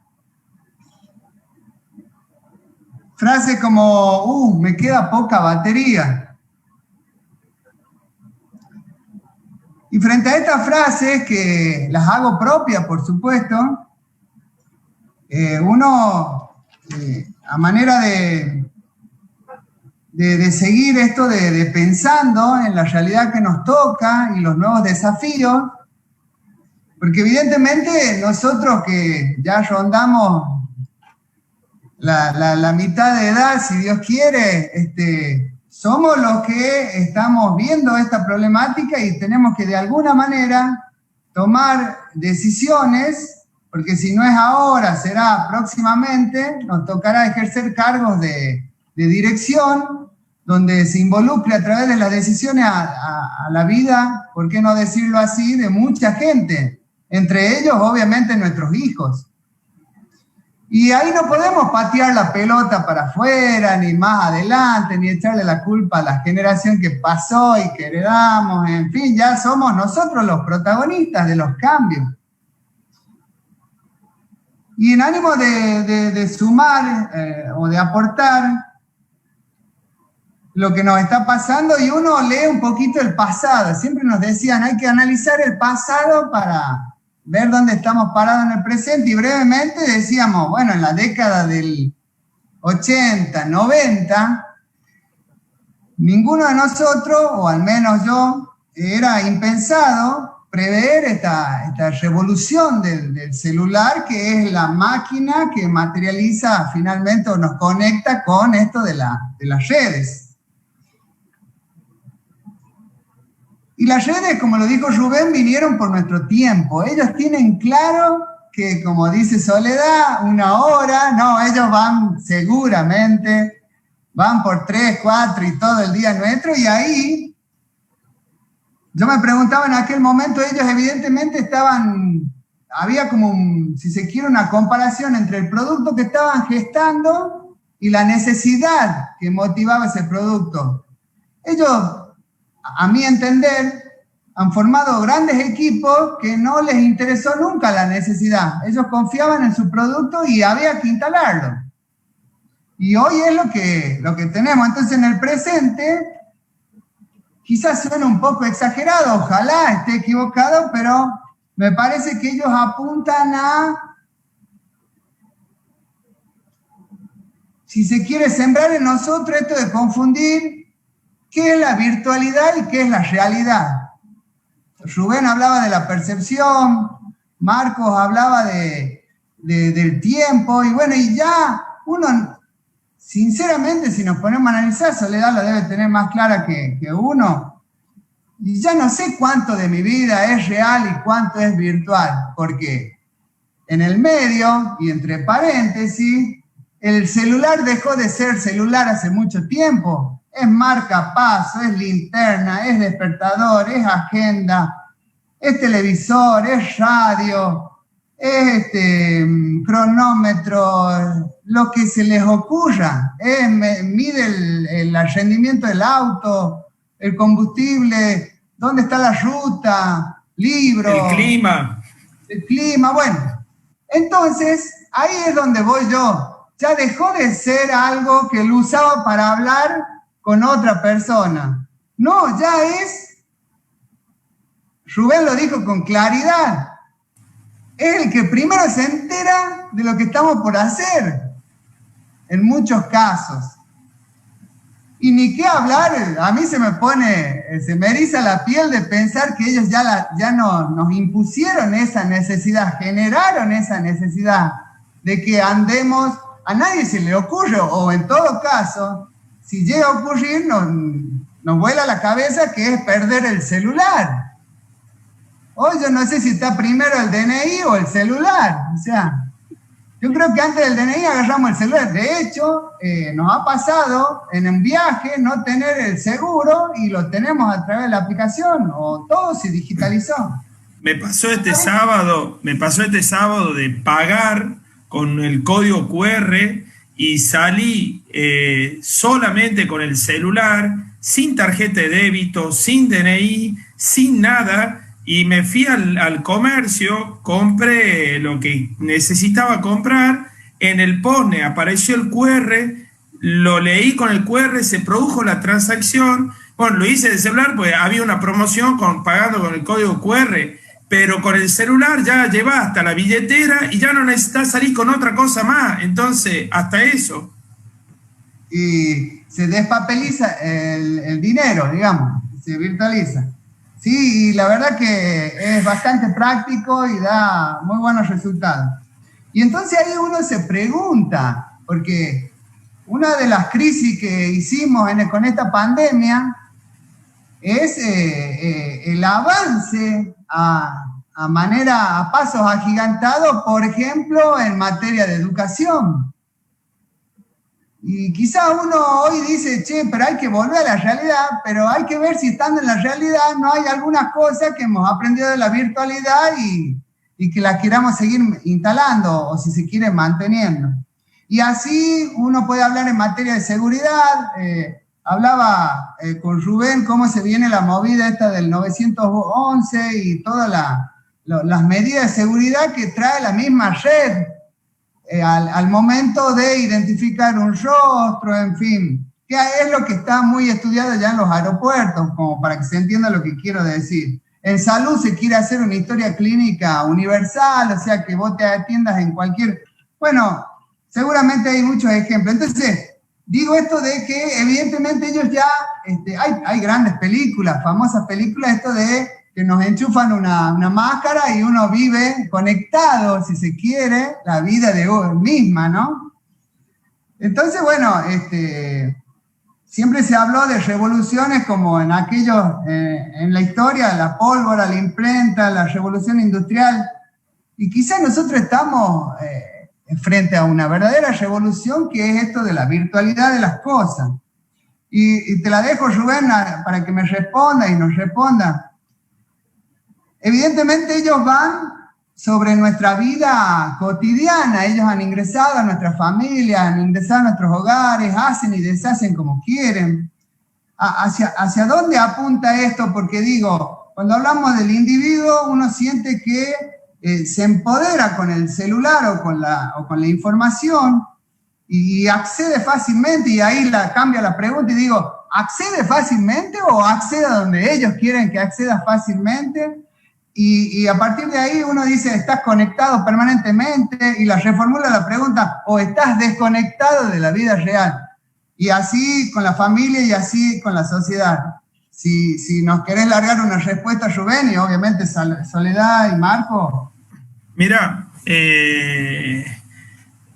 Frases como, me queda poca batería. Y frente a estas frases, que las hago propias, por supuesto, uno, a manera de seguir esto de pensando en la realidad que nos toca y los nuevos desafíos, porque evidentemente nosotros que ya rondamos la mitad de edad, si Dios quiere, somos los que estamos viendo esta problemática y tenemos que de alguna manera tomar decisiones, porque si no es ahora, será próximamente, nos tocará ejercer cargos de dirección, donde se involucre a través de las decisiones a la vida, ¿por qué no decirlo así?, de mucha gente, entre ellos obviamente nuestros hijos. Y ahí no podemos patear la pelota para afuera, ni más adelante, ni echarle la culpa a la generación que pasó y que heredamos, en fin, ya somos nosotros los protagonistas de los cambios. Y en ánimo de sumar o de aportar lo que nos está pasando, y uno lee un poquito el pasado. Siempre nos decían, hay que analizar el pasado para ver dónde estamos parados en el presente, y brevemente decíamos, bueno, en la década del 80, 90, ninguno de nosotros, o al menos yo, era impensado prever esta revolución del celular, que es la máquina que materializa finalmente o nos conecta con esto de las redes. Y las redes, como lo dijo Rubén, vinieron por nuestro tiempo. Ellos tienen claro que, como dice Soledad, 1 hora, no, ellos van seguramente, van por 3, 4 y todo el día nuestro, y ahí, yo me preguntaba en aquel momento, ellos evidentemente había como, si se quiere, una comparación entre el producto que estaban gestando y la necesidad que motivaba ese producto. Ellos, a mi entender, han formado grandes equipos que no les interesó nunca la necesidad. Ellos confiaban en su producto y había que instalarlo. Y hoy es lo que tenemos. Entonces, en el presente, quizás suena un poco exagerado, ojalá esté equivocado, pero me parece que ellos apuntan a, si se quiere, sembrar en nosotros esto de confundir qué es la virtualidad y qué es la realidad. Rubén hablaba de la percepción, Marcos hablaba del tiempo, y bueno, y ya uno sinceramente, si nos ponemos a analizar, Soledad la debe tener más clara que uno, y ya no sé cuánto de mi vida es real y cuánto es virtual, porque en el medio, y entre paréntesis, el celular dejó de ser celular hace mucho tiempo. Es marcapaso, es linterna, es despertador, es agenda, es televisor, es radio, es cronómetro, lo que se les ocurra. Mide el rendimiento del auto, el combustible, dónde está la ruta, libros. El clima. El clima, bueno. Entonces, ahí es donde voy yo. Ya dejó de ser algo que él usaba para hablar con otra persona. No, ya es, Rubén lo dijo con claridad, es el que primero se entera de lo que estamos por hacer, en muchos casos. Y ni qué hablar, a mí se me eriza la piel de pensar que ellos ya nos impusieron esa necesidad, generaron esa necesidad de que andemos. A nadie se le ocurre, o en todo caso, si llega a ocurrir, nos vuela la cabeza que es perder el celular. Hoy yo no sé si está primero el DNI o el celular. O sea, yo creo que antes del DNI agarramos el celular. De hecho, nos ha pasado en un viaje no tener el seguro y lo tenemos a través de la aplicación, o todo se digitalizó. Me pasó este sábado de pagar con el código QR y salí solamente con el celular, sin tarjeta de débito, sin DNI, sin nada, y me fui al comercio, compré lo que necesitaba comprar, en el POSNE apareció el QR, lo leí con el QR, se produjo la transacción, bueno, lo hice de celular porque había una promoción pagando con el código QR, pero con el celular ya llevas hasta la billetera y ya no necesitas salir con otra cosa más. Entonces, hasta eso. Y se despapeliza el dinero, digamos, se virtualiza. Sí, y la verdad que es bastante práctico y da muy buenos resultados. Y entonces ahí uno se pregunta, porque una de las crisis que hicimos con esta pandemia es el avance a pasos agigantados, por ejemplo, en materia de educación. Y quizá uno hoy dice, che, pero hay que volver a la realidad, pero hay que ver si estando en la realidad no hay algunas cosas que hemos aprendido de la virtualidad y que las queramos seguir instalando o si se quiere manteniendo. Y así uno puede hablar en materia de seguridad. Hablaba con Rubén cómo se viene la movida esta del 911 y todas las medidas de seguridad que trae la misma red al momento de identificar un rostro, en fin, que es lo que está muy estudiado ya en los aeropuertos, como para que se entienda lo que quiero decir. En salud se quiere hacer una historia clínica universal, o sea, que vos te atiendas en cualquier... Bueno, seguramente hay muchos ejemplos. Entonces, digo esto de que evidentemente ellos ya, hay grandes películas, famosas películas, esto de que nos enchufan una máscara y uno vive conectado, si se quiere, la vida de uno misma, ¿no? Entonces, bueno, siempre se habló de revoluciones como en en la historia, la pólvora, la imprenta, la revolución industrial, y quizás nosotros estamos frente a una verdadera revolución que es esto de la virtualidad de las cosas. Y te la dejo, Rubén, para que me responda y nos responda. Evidentemente ellos van sobre nuestra vida cotidiana, ellos han ingresado a nuestra familia, han ingresado a nuestros hogares, hacen y deshacen como quieren. ¿Hacia dónde apunta esto? Porque digo, cuando hablamos del individuo, uno siente que se empodera con el celular o con la información y accede fácilmente, y ahí cambia la pregunta y digo, ¿accede fácilmente o accede a donde ellos quieren que acceda fácilmente? Y a partir de ahí uno dice, ¿estás conectado permanentemente? Y la reformula la pregunta, ¿o estás desconectado de la vida real? Y así con la familia y así con la sociedad. Si nos querés largar una respuesta, Rubén, y obviamente Soledad y Marco. Mira,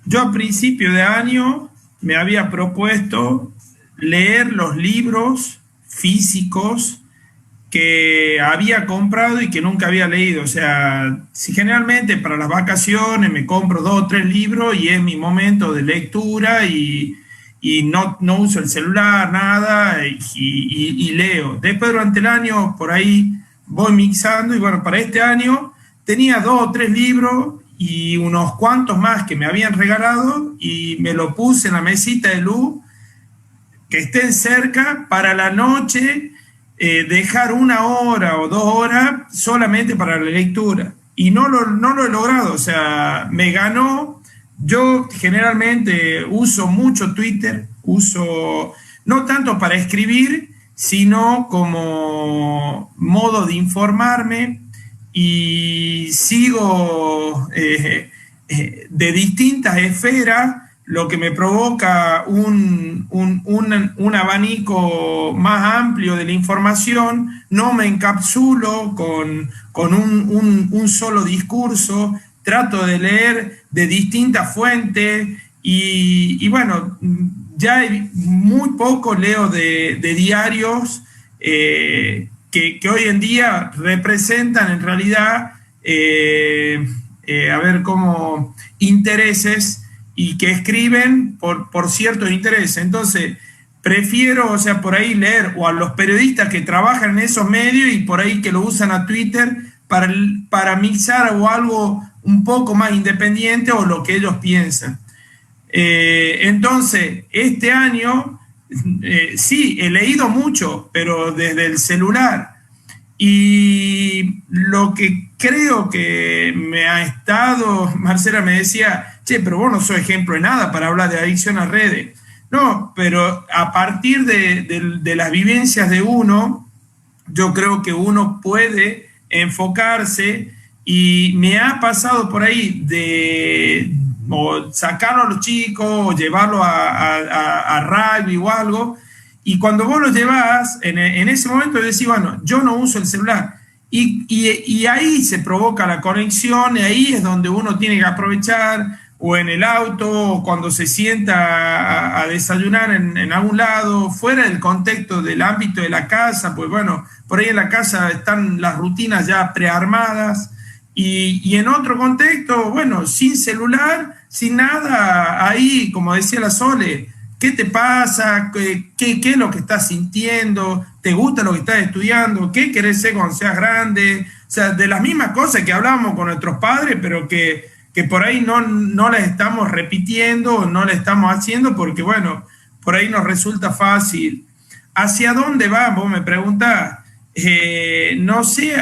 yo a principio de año me había propuesto leer los libros físicos que había comprado y que nunca había leído. O sea, si generalmente para las vacaciones me compro 2 o 3 libros y es mi momento de lectura y no uso el celular, nada, y leo. Después durante el año por ahí voy mixando y bueno, para este año tenía 2 o 3 libros y unos cuantos más que me habían regalado y me lo puse en la mesita de luz, que estén cerca para la noche, dejar 1 hora o 2 horas solamente para la lectura. Y no lo he logrado, o sea, me ganó. Yo generalmente uso mucho Twitter, no tanto para escribir, sino como modo de informarme, y sigo de distintas esferas, lo que me provoca un abanico más amplio de la información. No me encapsulo con un solo discurso, trato de leer de distintas fuentes y bueno, ya muy poco leo de diarios que hoy en día representan en realidad, como intereses, y que escriben por ciertos intereses. Entonces, prefiero, o sea, por ahí leer o a los periodistas que trabajan en esos medios y por ahí que lo usan a Twitter para mixar o algo un poco más independiente o lo que ellos piensan. Entonces, este año, sí, he leído mucho, pero desde el celular. Y lo que creo que me ha estado, Marcela me decía, che, pero vos no sos ejemplo de nada para hablar de adicción a redes. No, pero a partir de las vivencias de uno, yo creo que uno puede enfocarse, y me ha pasado por ahí de o sacarlo a los chicos o llevarlo a rugby o algo, y cuando vos lo llevas, en ese momento decís, bueno, yo no uso el celular, y ahí se provoca la conexión, y ahí es donde uno tiene que aprovechar, o en el auto, o cuando se sienta a desayunar en algún lado, fuera del contexto del ámbito de la casa, pues bueno, por ahí en la casa están las rutinas ya prearmadas, y en otro contexto, bueno, sin celular, sin nada, ahí, como decía la Sole, ¿qué te pasa? ¿Qué es lo que estás sintiendo? ¿Te gusta lo que estás estudiando? ¿Qué querés ser cuando seas grande? O sea, de las mismas cosas que hablábamos con nuestros padres, pero que por ahí no las estamos repitiendo, no las estamos haciendo, porque bueno, por ahí nos resulta fácil. ¿Hacia dónde va? Vos me preguntás. No sé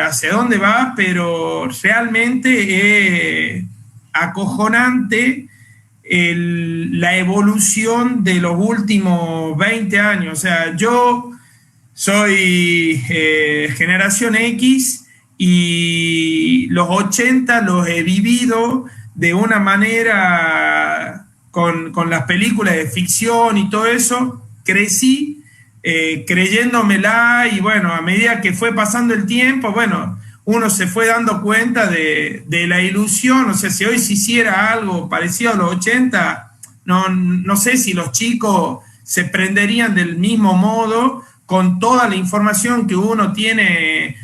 hacia dónde va, pero realmente es acojonante la evolución de los últimos 20 años. O sea, yo soy generación X, y los 80 los he vivido de una manera con las películas de ficción y todo eso. Crecí creyéndomela, y bueno, a medida que fue pasando el tiempo, bueno, uno se fue dando cuenta de la ilusión. O sea, si hoy se hiciera algo parecido a los 80, no sé si los chicos se prenderían del mismo modo con toda la información que uno tiene.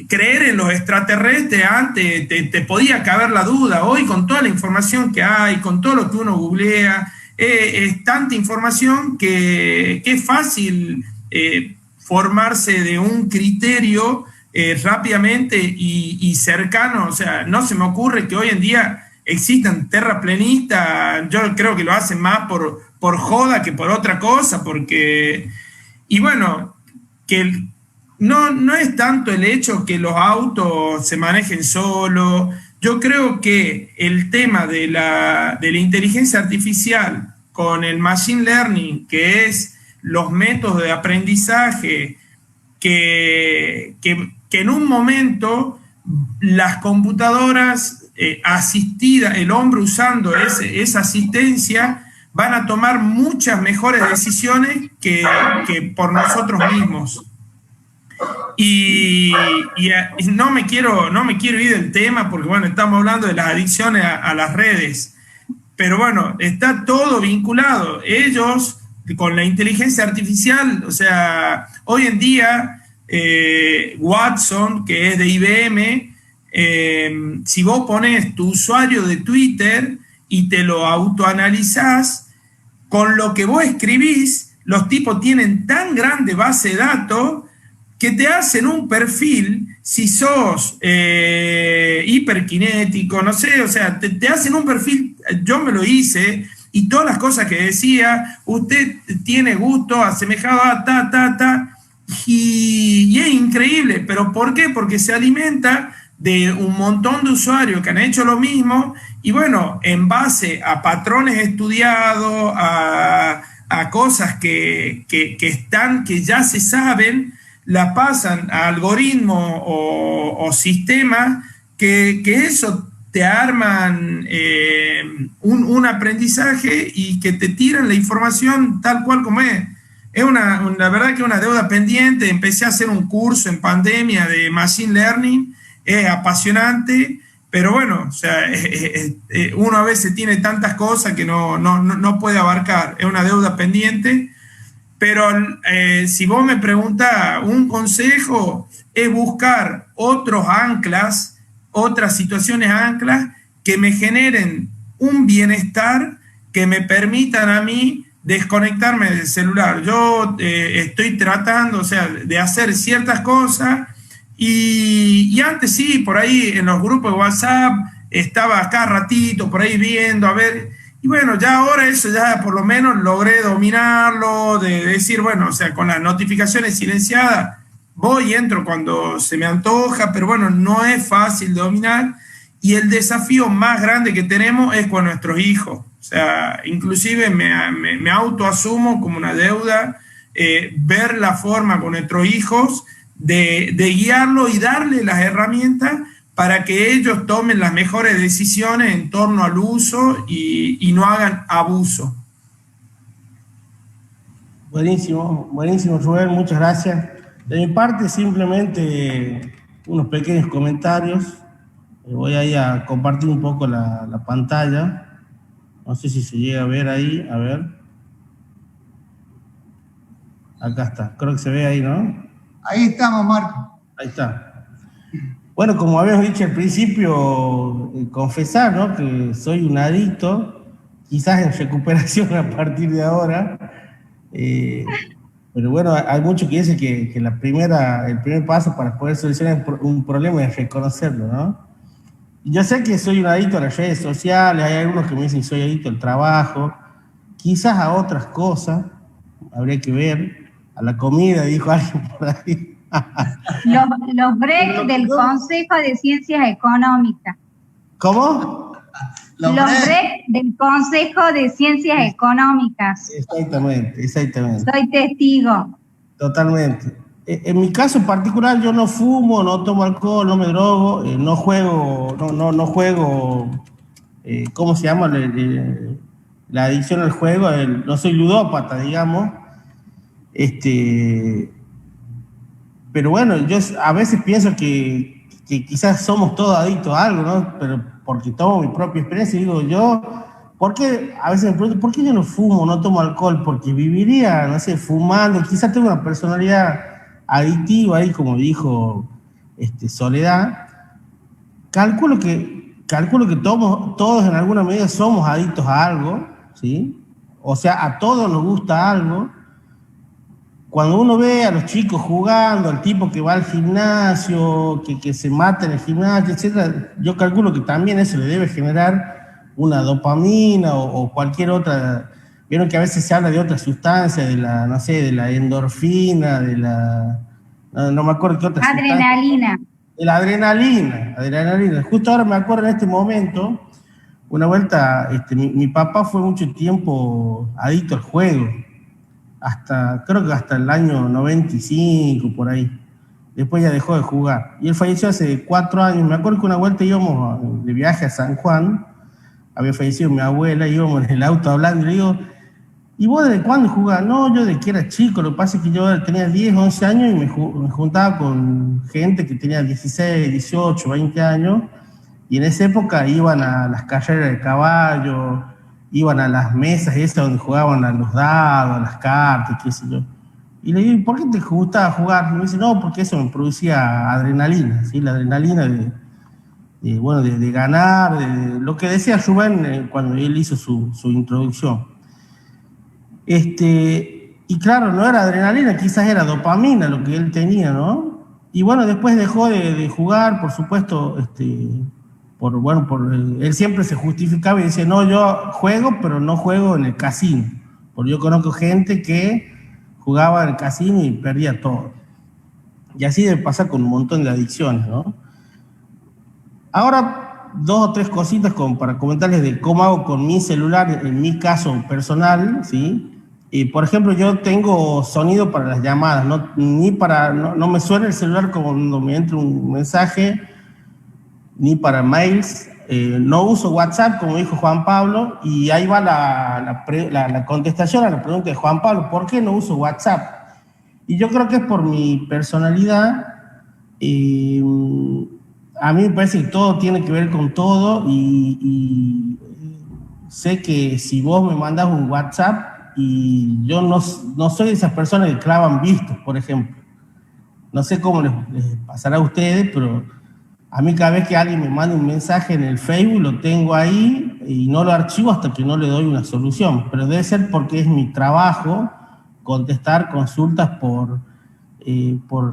Creer en los extraterrestres antes te podía caber la duda. Hoy, con toda la información que hay, con todo lo que uno googlea, es tanta información que es fácil formarse de un criterio rápidamente y cercano. O sea, no se me ocurre que hoy en día existan terraplanistas. Yo creo que lo hacen más por joda que por otra cosa, porque, y bueno, que no es tanto el hecho que los autos se manejen solos. Yo creo que el tema de la inteligencia artificial con el machine learning, que es los métodos de aprendizaje que en un momento las computadoras asistidas, el hombre usando esa asistencia, van a tomar muchas mejores decisiones que por nosotros mismos. Y no me quiero ir del tema, porque bueno, estamos hablando de las adicciones a las redes, pero bueno, está todo vinculado. Ellos, con la inteligencia artificial, o sea, hoy en día, Watson, que es de IBM, si vos pones tu usuario de Twitter y te lo autoanalizás, con lo que vos escribís, los tipos tienen tan grande base de datos que te hacen un perfil, si sos hiperkinético, no sé, o sea, te hacen un perfil, yo me lo hice, y todas las cosas que decía, usted tiene gusto asemejado a y es increíble. ¿Pero por qué? Porque se alimenta de un montón de usuarios que han hecho lo mismo, y bueno, en base a patrones estudiados, a cosas que ya se saben, la pasan a algoritmos o sistemas que eso te arman un aprendizaje y que te tiran la información tal cual como es. Es la verdad que es una deuda pendiente. Empecé a hacer un curso en pandemia de Machine Learning, es apasionante, pero bueno, o sea, uno a veces tiene tantas cosas que no puede abarcar, es una deuda pendiente. Pero si vos me preguntás, un consejo es buscar otros anclas, otras situaciones anclas que me generen un bienestar, que me permitan a mí desconectarme del celular. Yo estoy tratando, o sea, de hacer ciertas cosas, y antes sí, por ahí en los grupos de WhatsApp estaba acá ratito, por ahí viendo, a ver. Y bueno, ya ahora eso ya por lo menos logré dominarlo, de decir, bueno, o sea, con las notificaciones silenciadas, voy y entro cuando se me antoja, pero bueno, no es fácil de dominar. Y el desafío más grande que tenemos es con nuestros hijos. O sea, inclusive me autoasumo como una deuda, ver la forma con nuestros hijos de guiarlo y darle las herramientas para que ellos tomen las mejores decisiones en torno al uso y no hagan abuso. Buenísimo, buenísimo, Rubén, muchas gracias. De mi parte, simplemente unos pequeños comentarios. Voy ahí a compartir un poco la pantalla. No sé si se llega a ver ahí, a ver. Acá está, creo que se ve ahí, ¿no? Ahí estamos, Marco. Ahí está. Bueno, como habíamos dicho al principio, confesar, ¿no?, que soy un adicto, quizás en recuperación a partir de ahora, pero bueno, hay muchos que dicen que el primer paso para poder solucionar un problema es reconocerlo, ¿no? Y yo sé que soy un adicto a las redes sociales, hay algunos que me dicen que soy adicto al trabajo, quizás a otras cosas, habría que ver, a la comida, dijo alguien por ahí. Los breaks del Consejo de Ciencias Económicas. ¿Cómo? Los breaks del Consejo de Ciencias Económicas. Exactamente. Soy testigo. Totalmente. En mi caso particular, yo no fumo, no tomo alcohol, no me drogo, no juego, ¿cómo se llama? La adicción al juego, no soy ludópata, digamos. Pero bueno, yo a veces pienso que quizás somos todos adictos a algo, ¿no? Pero porque tomo mi propia experiencia y digo yo, ¿por qué? A veces me pregunto, ¿por qué yo no fumo, no tomo alcohol? Porque viviría, no sé, fumando. Quizás tengo una personalidad adictiva ahí, como dijo Soledad. Calculo que todos en alguna medida somos adictos a algo, ¿sí? O sea, a todos nos gusta algo. Cuando uno ve a los chicos jugando, al tipo que va al gimnasio, que se mata en el gimnasio, etc., yo calculo que también eso le debe generar una dopamina o cualquier otra. Vieron que a veces se habla de otras sustancias, de la endorfina, no me acuerdo qué otra adrenalina. Sustancia. De la adrenalina. Justo ahora me acuerdo en este momento, una vuelta, mi papá fue mucho tiempo adicto al juego. Creo que hasta el año 95, por ahí. Después ya dejó de jugar. Y él falleció hace 4 años. Me acuerdo que una vuelta íbamos de viaje a San Juan, había fallecido mi abuela, íbamos en el auto hablando, y le digo, ¿y vos desde cuándo jugás? No, yo desde que era chico, lo que pasa es que yo tenía 10, 11 años y me juntaba con gente que tenía 16, 18, 20 años, y en esa época iban a las carreras de caballo, iban a las mesas esas donde jugaban a los dados, a las cartas, qué sé yo. Y le digo, ¿por qué te gustaba jugar? Y me dice, no, porque eso me producía adrenalina, ¿sí? La adrenalina de ganar, de lo que decía Rubén cuando él hizo su introducción. Y claro, no era adrenalina, quizás era dopamina lo que él tenía, ¿no? Y bueno, después dejó de jugar, por supuesto, él siempre se justificaba y decía, no, yo juego, pero no juego en el casino. Porque yo conozco gente que jugaba en el casino y perdía todo. Y así debe pasar con un montón de adicciones, ¿no? Ahora, 2 o 3 cositas como para comentarles de cómo hago con mi celular, en mi caso personal, ¿sí? Por ejemplo, yo tengo sonido para las llamadas, no me suena el celular cuando me entra un mensaje, ni para mails. No uso WhatsApp, como dijo Juan Pablo, y ahí va la contestación a la pregunta de Juan Pablo, ¿por qué no uso WhatsApp? Y yo creo que es por mi personalidad. A mí me parece que todo tiene que ver con todo, y sé que si vos me mandás un WhatsApp, y yo no soy de esas personas que clavan vistos, por ejemplo. No sé cómo les pasará a ustedes, pero a mí cada vez que alguien me manda un mensaje en el Facebook, lo tengo ahí y no lo archivo hasta que no le doy una solución. Pero debe ser porque es mi trabajo contestar consultas por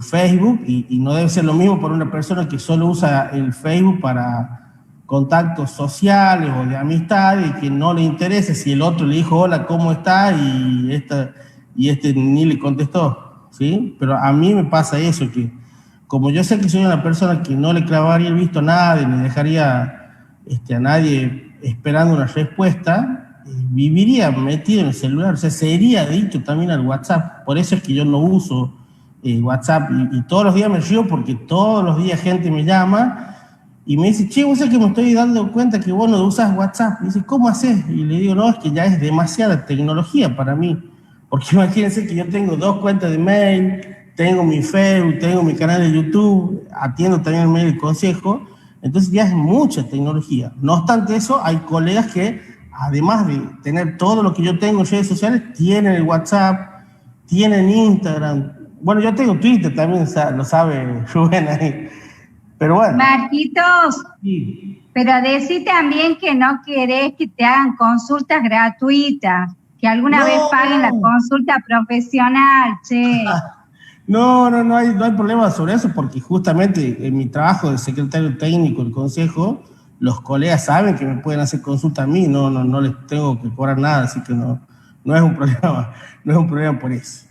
Facebook, y no debe ser lo mismo para una persona que solo usa el Facebook para contactos sociales o de amistad y que no le interesa si el otro le dijo hola, ¿cómo está? Y este ni le contestó, ¿sí? Pero a mí me pasa eso, que como yo sé que soy una persona que no le clavaría el visto a nadie, ni dejaría a nadie esperando una respuesta, viviría metido en el celular, o sea, sería adicto también al WhatsApp. Por eso es que yo no uso WhatsApp, y todos los días me río porque todos los días gente me llama y me dice, che, vos sabés que me estoy dando cuenta que vos no usás WhatsApp. Y dice, ¿cómo haces? Y le digo, no, es que ya es demasiada tecnología para mí. Porque imagínense que yo tengo 2 cuentas de mail, tengo mi Facebook, tengo mi canal de YouTube, atiendo también el mail del consejo, entonces ya es mucha tecnología. No obstante eso, hay colegas que, además de tener todo lo que yo tengo en redes sociales, tienen el WhatsApp, tienen Instagram. Bueno, yo tengo Twitter también, lo sabe Rubén ahí. Pero bueno. Marquitos, Sí. pero decí también que no querés que te hagan consultas gratuitas, que alguna vez paguen la consulta profesional, che. No hay problema sobre eso, porque justamente en mi trabajo de secretario técnico del consejo, los colegas saben que me pueden hacer consulta a mí, no les tengo que cobrar nada, así que no es un problema por eso.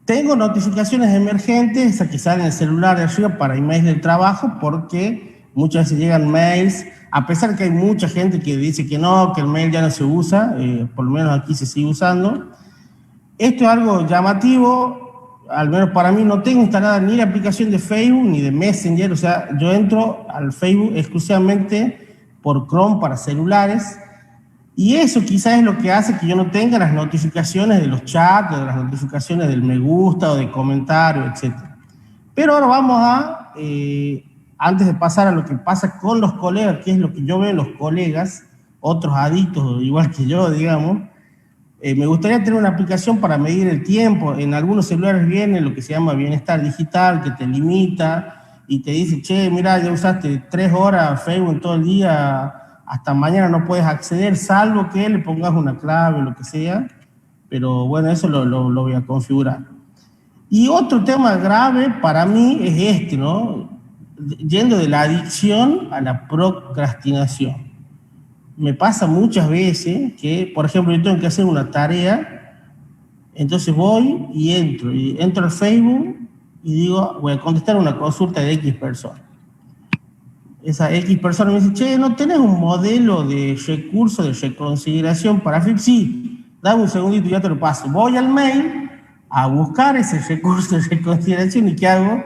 Tengo notificaciones emergentes, esas que salen en el celular de arriba para emails del trabajo, porque muchas veces llegan mails, a pesar que hay mucha gente que dice que no, que el mail ya no se usa, por lo menos aquí se sigue usando. Esto es algo llamativo, al menos para mí. No tengo instalada ni la aplicación de Facebook ni de Messenger, o sea, yo entro al Facebook exclusivamente por Chrome para celulares. Y eso quizás es lo que hace que yo no tenga las notificaciones de los chats, o de las notificaciones del me gusta o de comentarios, etc. Pero ahora vamos a, antes de pasar a lo que pasa con los colegas, que es lo que yo veo en los colegas, otros adictos igual que yo, digamos, me gustaría tener una aplicación para medir el tiempo. En algunos celulares viene lo que se llama bienestar digital, que te limita y te dice, che, mira, ya usaste 3 horas Facebook en todo el día, hasta mañana no puedes acceder, salvo que le pongas una clave o lo que sea. Pero bueno, eso lo voy a configurar. Y otro tema grave para mí es ¿no? Yendo de la adicción a la procrastinación. Me pasa muchas veces que, por ejemplo, yo tengo que hacer una tarea, entonces voy y entro al Facebook y digo, voy a contestar una consulta de X persona. Esa X persona me dice, che, ¿no tenés un modelo de recurso de reconsideración para Facebook? Sí, dame un segundito y ya te lo paso. Voy al mail a buscar ese recurso de reconsideración, y ¿qué hago?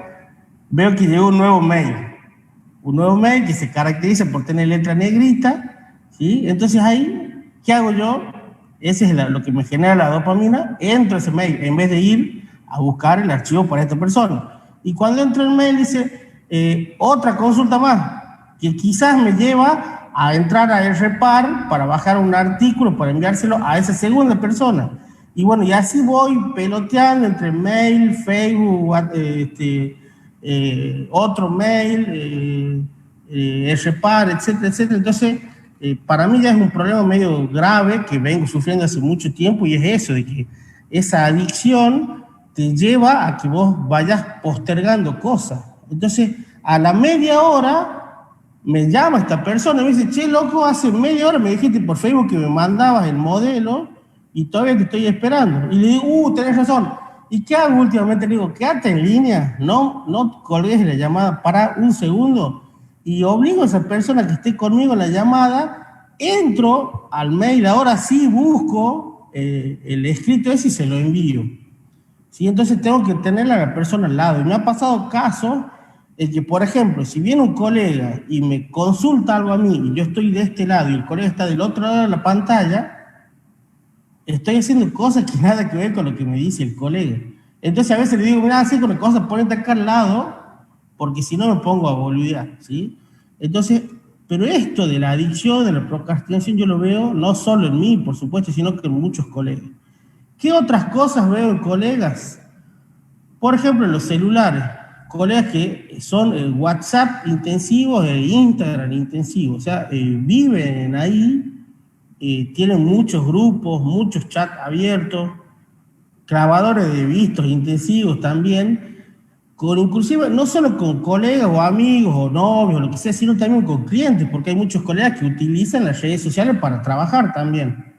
Veo que llegó un nuevo mail que se caracteriza por tener letra negrita, ¿sí? Entonces ahí, ¿qué hago yo? Ese es lo que me genera la dopamina. Entro a ese mail en vez de ir a buscar el archivo para esta persona. Y cuando entro en el mail dice, otra consulta más, que quizás me lleva a entrar a RPAR para bajar un artículo, para enviárselo a esa segunda persona. Y bueno, y así voy peloteando entre mail, Facebook, otro mail, RPAR, etcétera, etcétera. Entonces, para mí ya es un problema medio grave que vengo sufriendo hace mucho tiempo, y es eso, de que esa adicción te lleva a que vos vayas postergando cosas. Entonces, a la media hora me llama esta persona y me dice: che, loco, hace media hora me dijiste por Facebook que me mandabas el modelo y todavía te estoy esperando. Y le digo: tenés razón. ¿Y qué hago últimamente? Le digo: quédate en línea, no colgues la llamada, para un segundo, y obligo a esa persona que esté conmigo en la llamada, entro al mail, ahora sí busco el escrito ese y se lo envío. ¿Sí? Entonces tengo que tener a la persona al lado. Y me ha pasado casos en que, por ejemplo, si viene un colega y me consulta algo a mí y yo estoy de este lado y el colega está del otro lado de la pantalla, estoy haciendo cosas que nada que ver con lo que me dice el colega. Entonces a veces le digo: mira, así con las cosas, ponete acá al lado, porque si no me pongo a boludear, ¿sí? Entonces, pero esto de la adicción, de la procrastinación, yo lo veo no solo en mí, por supuesto, sino que en muchos colegas. ¿Qué otras cosas veo en colegas? Por ejemplo, en los celulares. Colegas que son WhatsApp intensivos e Instagram intensivos. O sea, viven ahí, tienen muchos grupos, muchos chats abiertos, grabadores de vistos intensivos también, inclusive no solo con colegas o amigos o novios o lo que sea, sino también con clientes, porque hay muchos colegas que utilizan las redes sociales para trabajar también.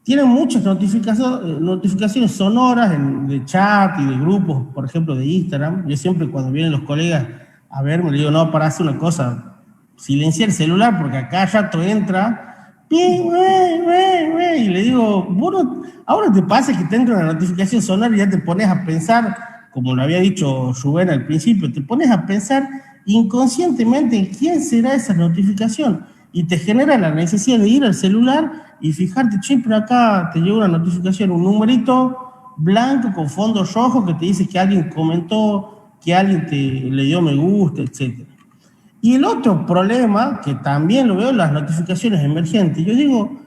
Tienen muchas notificaciones sonoras de chat y de grupos, por ejemplo, de Instagram. Yo siempre, cuando vienen los colegas a verme, le digo: no, para hacer una cosa, silenciar el celular, porque acá ya entra, y le digo: bueno, ahora te pasa que te entra una notificación sonora y ya te pones a pensar, como lo había dicho Rubén al principio, te pones a pensar inconscientemente en quién será esa notificación, y te genera la necesidad de ir al celular y fijarte: che, pero acá te llega una notificación, un numerito blanco con fondo rojo que te dice que alguien comentó, que alguien le dio me gusta, etc. Y el otro problema, que también lo veo en las notificaciones emergentes, yo digo: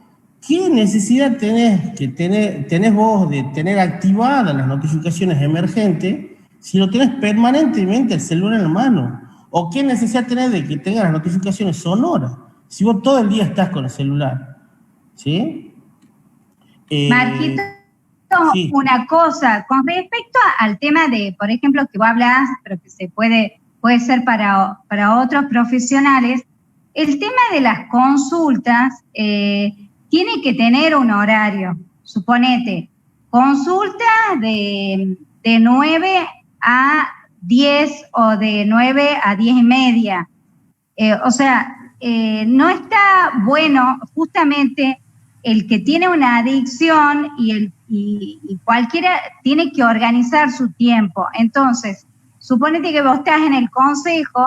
¿qué necesidad tenés vos de tener activadas las notificaciones emergentes si lo tenés permanentemente el celular en la mano? ¿O qué necesidad tenés de que tengas las notificaciones sonoras si vos todo el día estás con el celular? ¿Sí? Marquito, sí. Una cosa, con respecto al tema de, por ejemplo, que vos hablas, pero que puede ser para otros profesionales, el tema de las consultas tiene que tener un horario. Suponete, consulta de 9 a 10 o de 9 a 10 y media. No está bueno justamente el que tiene una adicción y cualquiera tiene que organizar su tiempo. Entonces, suponete que vos estás en el consejo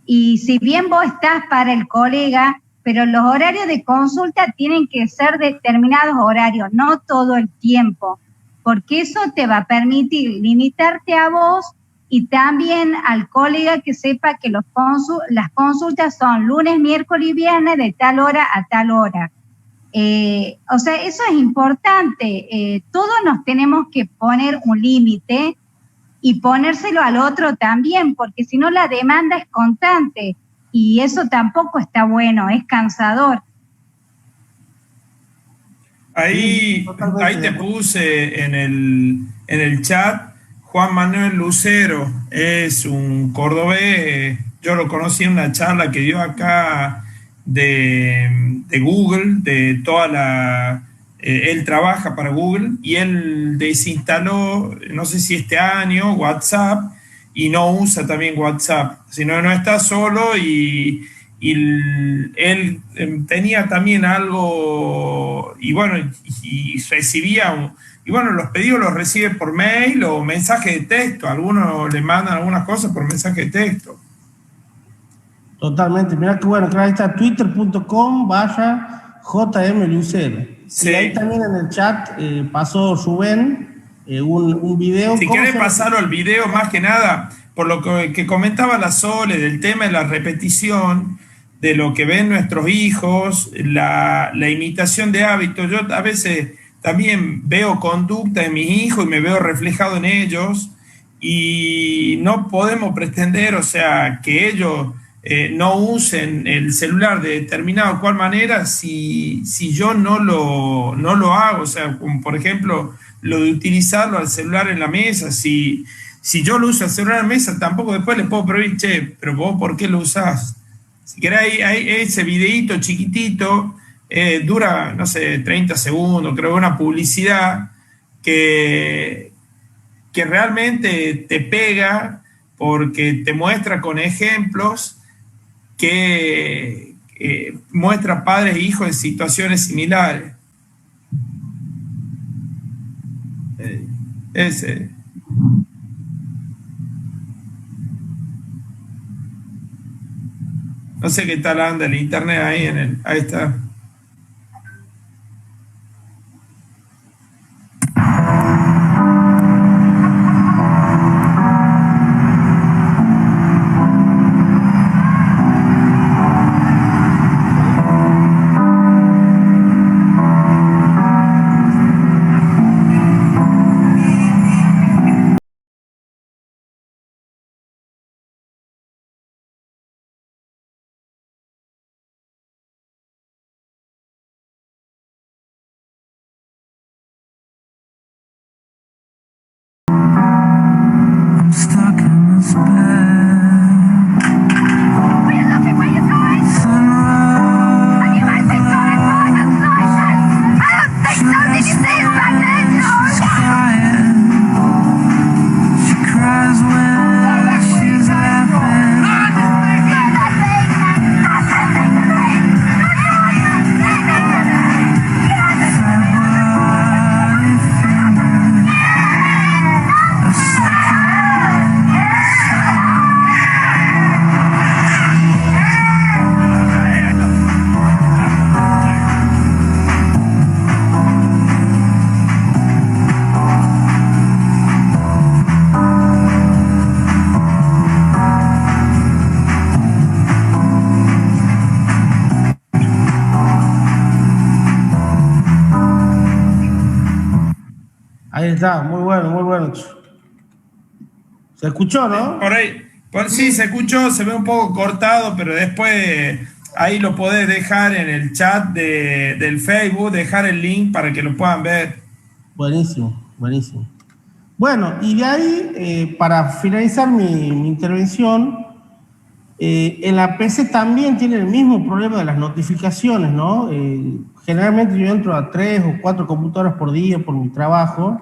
y si bien vos estás para el colega, pero los horarios de consulta tienen que ser determinados horarios, no todo el tiempo, porque eso te va a permitir limitarte a vos y también al colega, que sepa que las consultas son lunes, miércoles y viernes de tal hora a tal hora. Eso es importante. Todos nos tenemos que poner un límite y ponérselo al otro también, porque si no la demanda es constante y eso tampoco está bueno, es cansador. Ahí te puse en el chat Juan Manuel Lucero, es un cordobés, yo lo conocí en una charla que dio acá de Google, de toda él trabaja para Google y él desinstaló, no sé si este año, WhatsApp, y no usa también WhatsApp, sino no está solo y él tenía también algo y bueno, y recibía y bueno, los pedidos los recibe por mail o mensaje de texto, algunos le mandan algunas cosas por mensaje de texto. Totalmente, mira que bueno, ahí está twitter.com/JM Lucero. Sí. Y ahí también en el chat pasó Rubén un video. Si querés pasarlo al video, más que nada, por lo que comentaba la Sole del tema de la repetición, de lo que ven nuestros hijos, la imitación de hábitos. Yo a veces también veo conducta de mis hijos y me veo reflejado en ellos, y no podemos pretender, o sea, que ellos no usen el celular de determinada o cual manera si yo no lo hago. O sea, como por ejemplo, lo de utilizarlo al celular en la mesa. Si yo lo uso al celular en la mesa, tampoco después les puedo prohibir, che, pero vos, ¿por qué lo usás? Si querés, hay ese videíto chiquitito, dura, no sé, 30 segundos, creo, una publicidad que realmente te pega porque te muestra con ejemplos que muestra padres e hijos en situaciones similares. Ese. No sé qué tal anda el internet ahí ahí está. Ahí está, muy bueno, muy bueno. ¿Se escuchó, no? Por ahí, sí, se escuchó, se ve un poco cortado, pero después ahí lo podés dejar en el chat del Facebook, dejar el link para que lo puedan ver. Buenísimo, buenísimo. Bueno, y de ahí, para finalizar mi intervención, en la PC también tiene el mismo problema de las notificaciones, ¿no? Generalmente yo entro a 3 o 4 computadoras por día por mi trabajo,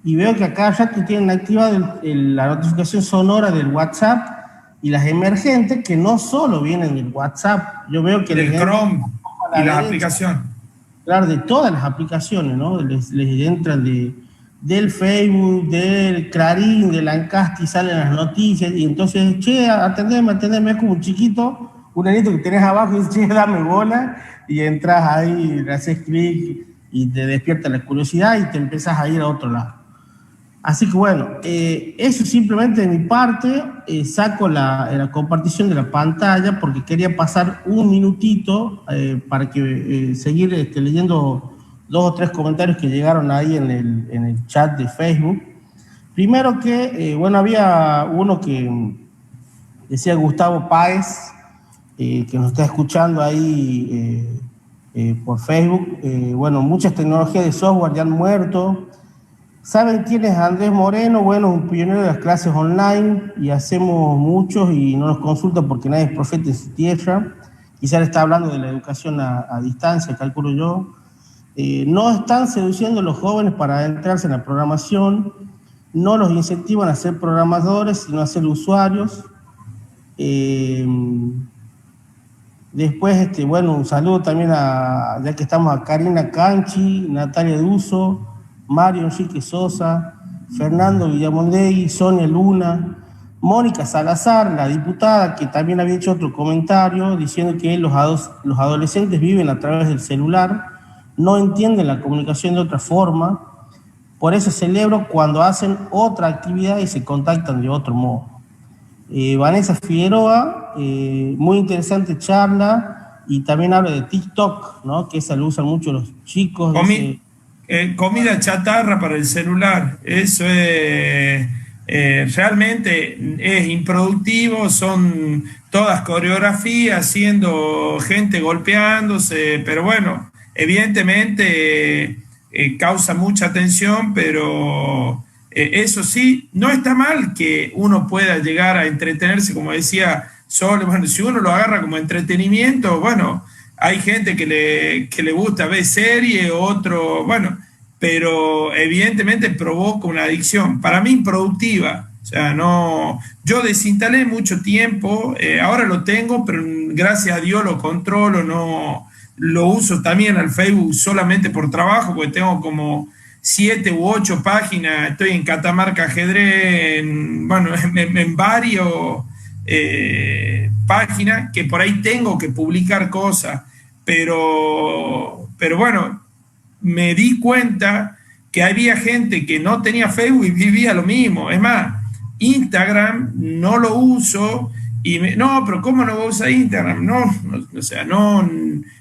y veo que acá ya tienen activada la notificación sonora del WhatsApp y las emergentes, que no solo vienen del WhatsApp. Yo veo que del Chrome y las aplicaciones. Claro, de todas las aplicaciones, ¿no? Les entran del Facebook, del Clarín, del Ancasti, salen las noticias, y entonces, che, atendeme, es como un chiquito, un nenito que tenés abajo, y dices, che, dame bola, y entras ahí, le haces clic, y te despierta la curiosidad, y te empezás a ir a otro lado. Así que bueno, eso simplemente de mi parte. Saco la compartición de la pantalla porque quería pasar un minutito para que seguir leyendo 2 o 3 comentarios que llegaron ahí en el chat de Facebook. Primero que, bueno, había uno que decía Gustavo Páez, que nos está escuchando ahí por Facebook. Bueno, muchas tecnologías de software ya han muerto. ¿Saben quién es Andrés Moreno? Bueno, un pionero de las clases online, y hacemos muchos y no nos consulta porque nadie es profeta en su tierra. Quizá le está hablando de la educación a distancia, calculo yo. No están seduciendo a los jóvenes para adentrarse en la programación, no los incentivan a ser programadores, sino a ser usuarios. Después, bueno, un saludo también ya que estamos, a Karina Canchi, Natalia Duso, Mario Enrique Sosa, Fernando Villamondegui, Sonia Luna, Mónica Salazar, la diputada, que también había hecho otro comentario diciendo que los adolescentes viven a través del celular, no entienden la comunicación de otra forma, por eso celebro cuando hacen otra actividad y se contactan de otro modo. Vanessa Figueroa muy interesante charla, y también habla de TikTok, ¿no? Que esa lo usan mucho los chicos. Comida chatarra para el celular, eso es realmente es improductivo, son todas coreografías, haciendo gente golpeándose, pero bueno, evidentemente causa mucha tensión, pero eso sí, no está mal que uno pueda llegar a entretenerse, como decía Sol, bueno, si uno lo agarra como entretenimiento, bueno, hay gente que le gusta ver serie, otro, bueno, pero evidentemente provoca una adicción, para mí improductiva. O sea, no, yo desinstalé mucho tiempo, ahora lo tengo, pero gracias a Dios lo controlo, no lo uso también al Facebook solamente por trabajo, porque tengo como 7 u 8 páginas, estoy en Catamarca Ajedrez, bueno, en varios páginas que por ahí tengo que publicar cosas, pero bueno, me di cuenta que había gente que no tenía Facebook y vivía lo mismo. Es más, Instagram no lo uso y no, pero ¿cómo no voy a usar Instagram? No, o sea, no,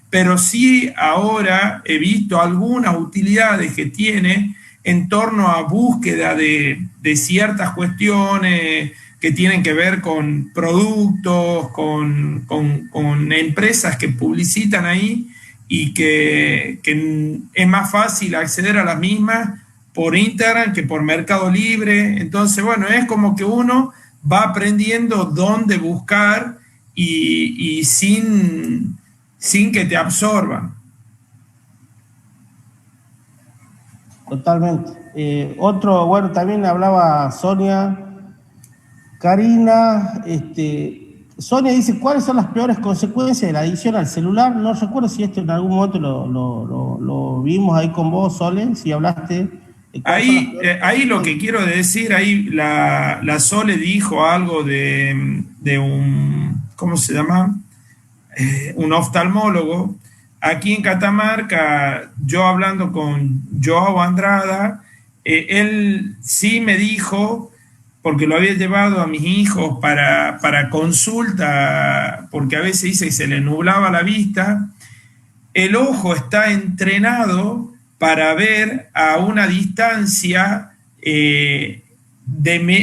pero sí ahora he visto algunas utilidades que tiene en torno a búsqueda de ciertas cuestiones que tienen que ver con productos, con empresas que publicitan ahí, y que es más fácil acceder a las mismas por Instagram que por Mercado Libre. Entonces, bueno, es como que uno va aprendiendo dónde buscar y sin que te absorban. Totalmente. Bueno, también hablaba Sonia, Karina, Sonia dice, ¿cuáles son las peores consecuencias de la adicción al celular? No recuerdo si esto en algún momento lo vimos ahí con vos, Sole, si hablaste. Ahí lo que quiero decir, ahí la Sole dijo algo de un, ¿cómo se llama? Un oftalmólogo. Aquí en Catamarca, yo hablando con Joao Andrada, él sí me dijo, porque lo había llevado a mis hijos para consulta, porque a veces dice que se le nublaba la vista, el ojo está entrenado para ver a una distancia de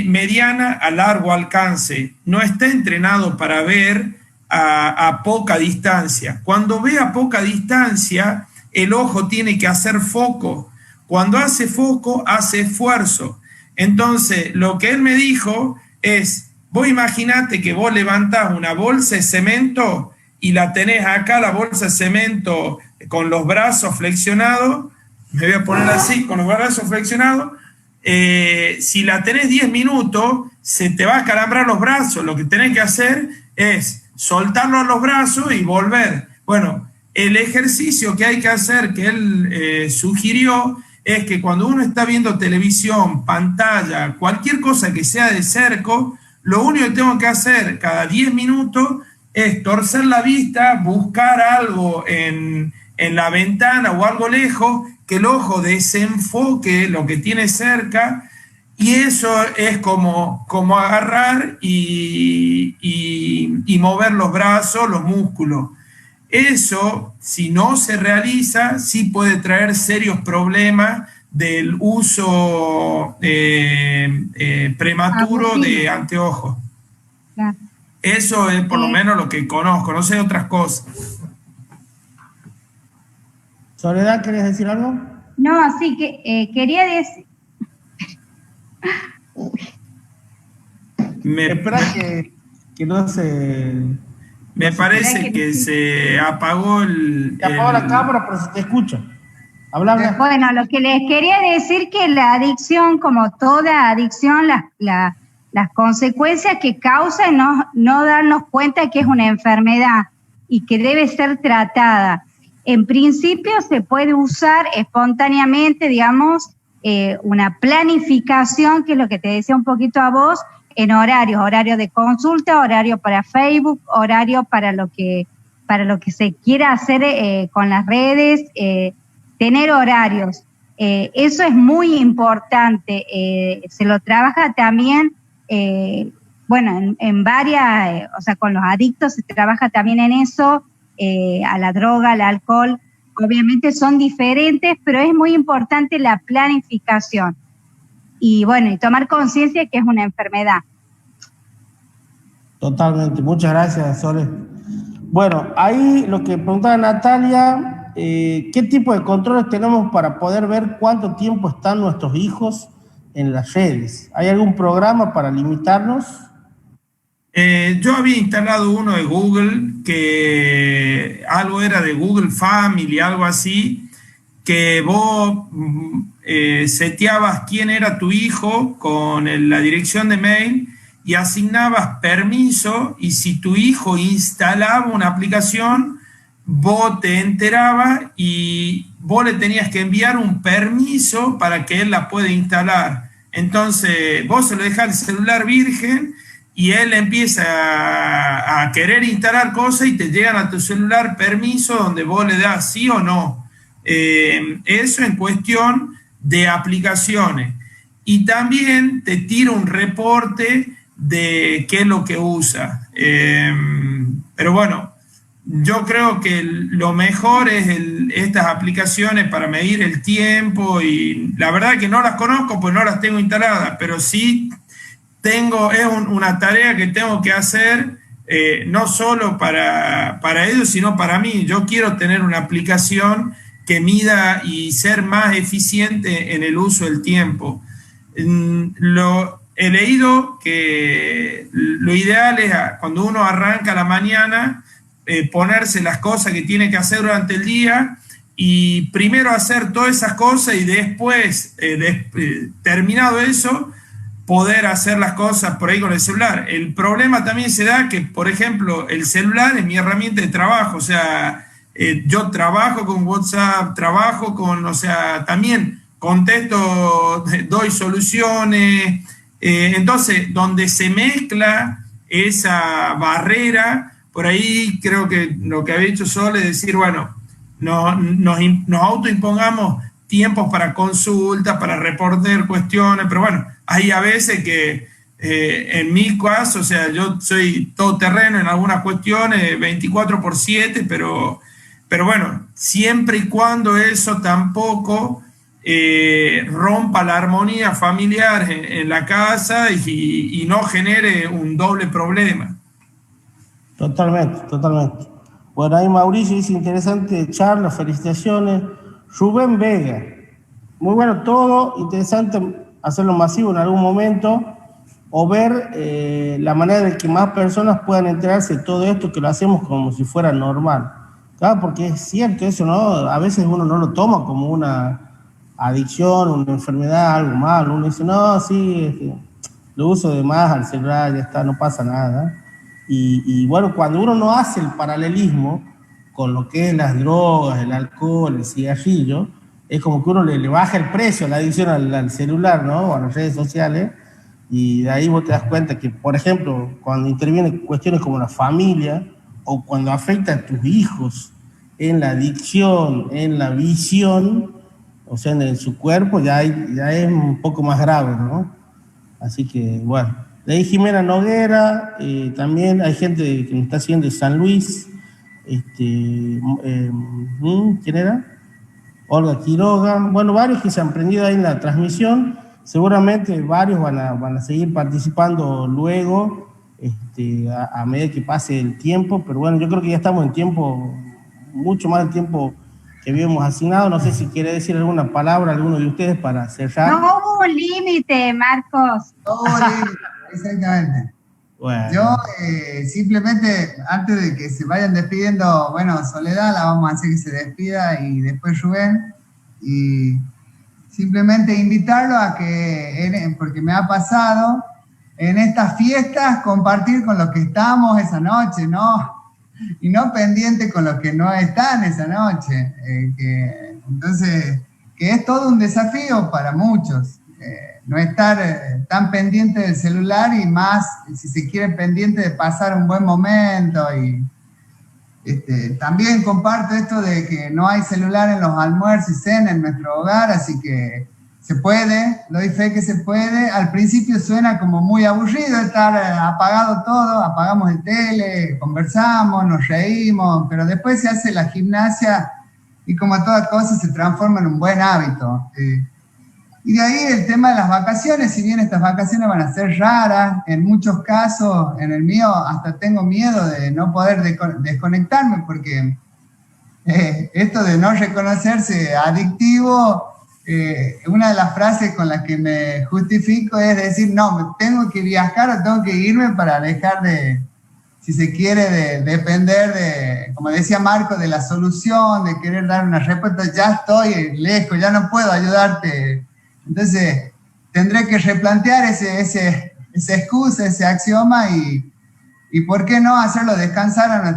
mediana a largo alcance, no está entrenado para ver a poca distancia. Cuando ve a poca distancia, el ojo tiene que hacer foco. Cuando hace foco, hace esfuerzo. Entonces, lo que él me dijo es, vos imaginate que vos levantás una bolsa de cemento y la tenés acá, la bolsa de cemento, con los brazos flexionados, me voy a poner así, con los brazos flexionados, si la tenés 10 minutos, se te va a acalambrar los brazos. Lo que tenés que hacer es soltarlo a los brazos y volver. Bueno, el ejercicio que hay que hacer, que él sugirió, es que cuando uno está viendo televisión, pantalla, cualquier cosa que sea de cerco, lo único que tengo que hacer cada 10 minutos es torcer la vista, buscar algo en la ventana o algo lejos, que el ojo desenfoque lo que tiene cerca, y eso es como agarrar y mover los brazos, los músculos. Eso, si no se realiza, sí puede traer serios problemas del uso prematuro de anteojos. Claro. Eso es por lo menos lo que conozco, no sé otras cosas. Soledad, ¿querías decir algo? No, así que quería decir... Espera que no se... Me parece que se apagó Se apagó la cámara, pero se te escucha. Habla. Bueno, lo que les quería decir que la adicción, como toda adicción, las consecuencias que causa es no darnos cuenta que es una enfermedad y que debe ser tratada. En principio se puede usar espontáneamente, digamos, una planificación, que es lo que te decía un poquito a vos, en horario de consulta, horario para Facebook, horario para lo que se quiera hacer con las redes, tener horarios. Eso es muy importante. Se lo trabaja también bueno, en varias, o sea, con los adictos se trabaja también en eso, a la droga, al alcohol. Obviamente son diferentes, pero es muy importante la planificación. Y bueno, y tomar conciencia que es una enfermedad. Totalmente, muchas gracias, Sole. Bueno, ahí lo que preguntaba Natalia, ¿qué tipo de controles tenemos para poder ver cuánto tiempo están nuestros hijos en las redes? ¿Hay algún programa para limitarnos? Yo había instalado uno de Google, que algo era de Google Family, algo así, que vos seteabas quién era tu hijo con la dirección de mail y asignabas permiso, y si tu hijo instalaba una aplicación, vos te enterabas y vos le tenías que enviar un permiso para que él la pueda instalar. Entonces vos se lo dejás el celular virgen y él empieza a querer instalar cosas y te llegan a tu celular permiso donde vos le das sí o no. Eso en cuestión de aplicaciones. Y también te tira un reporte de qué es lo que usa. Pero bueno, yo creo que lo mejor es estas aplicaciones para medir el tiempo, y la verdad que no las conozco pues no las tengo instaladas, pero sí es una tarea que tengo que hacer, no solo para ellos, sino para mí. Yo quiero tener una aplicación que mida y ser más eficiente en el uso del tiempo. He leído que lo ideal es cuando uno arranca la mañana, ponerse las cosas que tiene que hacer durante el día y primero hacer todas esas cosas y después, terminado eso, poder hacer las cosas por ahí con el celular. El problema también se da que, por ejemplo, el celular es mi herramienta de trabajo, o sea, yo trabajo con WhatsApp, también contesto, doy soluciones, entonces, donde se mezcla esa barrera, por ahí creo que lo que había dicho Sol es decir, bueno, nos autoimpongamos tiempos para consultas, para reportar cuestiones, pero bueno, hay a veces que en mi caso, o sea, yo soy todoterreno en algunas cuestiones, 24/7, pero bueno, siempre y cuando eso tampoco rompa la armonía familiar en la casa y no genere un doble problema. Totalmente, totalmente. Bueno, ahí Mauricio dice, interesante charla, felicitaciones. Rubén Vega, muy bueno todo, interesante hacerlo masivo en algún momento o ver la manera de que más personas puedan enterarse de todo esto, que lo hacemos como si fuera normal. Claro, porque es cierto eso, ¿no? A veces uno no lo toma como una adicción, una enfermedad, algo malo. Uno dice, no, sí, es que lo uso de más al celular, ya está, no pasa nada. Y bueno, cuando uno no hace el paralelismo con lo que es las drogas, el alcohol, el cigarrillo, es como que uno le baja el precio a la adicción al celular, ¿no? O a las redes sociales, y de ahí vos te das cuenta que, por ejemplo, cuando intervienen cuestiones como la familia, o cuando afecta a tus hijos en la adicción, en la visión, o sea, en su cuerpo, ya es un poco más grave, ¿no? Así que, bueno. De ahí Jimena Noguera, también hay gente que me está siguiendo de San Luis, ¿quién era? Olga Quiroga, bueno, varios que se han prendido ahí en la transmisión, seguramente varios van a seguir participando luego, a medida que pase el tiempo, pero bueno, yo creo que ya estamos en tiempo, mucho más del tiempo que habíamos asignado. No sé si quiere decir alguna palabra alguno de ustedes para cerrar. No hubo un límite, Marcos. Exactamente. Bueno. Yo simplemente, antes de que se vayan despidiendo, bueno, Soledad la vamos a hacer que se despida y después Rubén, y simplemente invitarlo a que, porque me ha pasado, en estas fiestas compartir con los que estamos esa noche, ¿no? Y no pendiente con los que no están esa noche. Entonces, que es todo un desafío para muchos. No estar tan pendiente del celular y más, si se quiere, pendiente de pasar un buen momento. Y también comparto esto de que no hay celular en los almuerzos y cenas en nuestro hogar, así que se puede, doy fe que se puede. Al principio suena como muy aburrido estar apagado todo, apagamos el tele, conversamos, nos reímos, pero después se hace la gimnasia y como toda cosa se transforma en un buen hábito. Y de ahí el tema de las vacaciones, si bien estas vacaciones van a ser raras, en muchos casos, en el mío hasta tengo miedo de no poder desconectarme porque esto de no reconocerse adictivo, una de las frases con las que me justifico es decir, no, tengo que viajar o tengo que irme para dejar de, si se quiere, de depender de, como decía Marco, de la solución, de querer dar una respuesta, ya estoy lejos, ya no puedo ayudarte. Entonces, tendré que replantear esa excusa, ese axioma y ¿por qué no hacerlo descansar a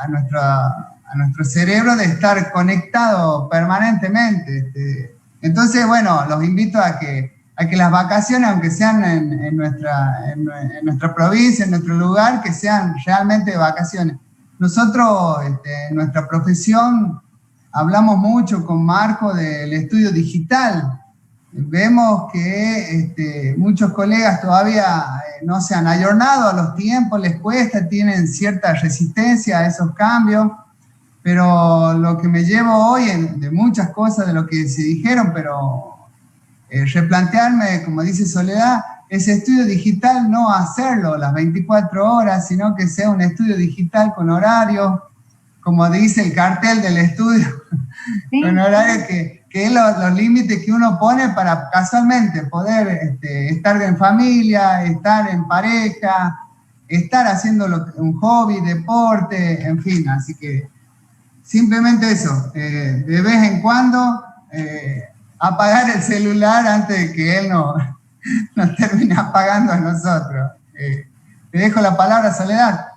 nuestro cerebro de estar conectado permanentemente? Entonces, bueno, los invito a que las vacaciones, aunque sean en nuestra provincia, en nuestro lugar, que sean realmente vacaciones. Nosotros, en nuestra profesión, hablamos mucho con Marco del estudio digital. Vemos que muchos colegas todavía no se han ayornado a los tiempos, les cuesta, tienen cierta resistencia a esos cambios, pero lo que me llevo hoy de muchas cosas de lo que se dijeron, pero replantearme, como dice Soledad, ese estudio digital no hacerlo las 24 horas, sino que sea un estudio digital con horario, como dice el cartel del estudio, sí. Con horario que es los límites que uno pone para casualmente poder estar en familia, estar en pareja, estar haciendo un hobby, deporte, en fin, así que simplemente eso, de vez en cuando apagar el celular antes de que él nos termine apagando a nosotros. Te dejo la palabra, Soledad.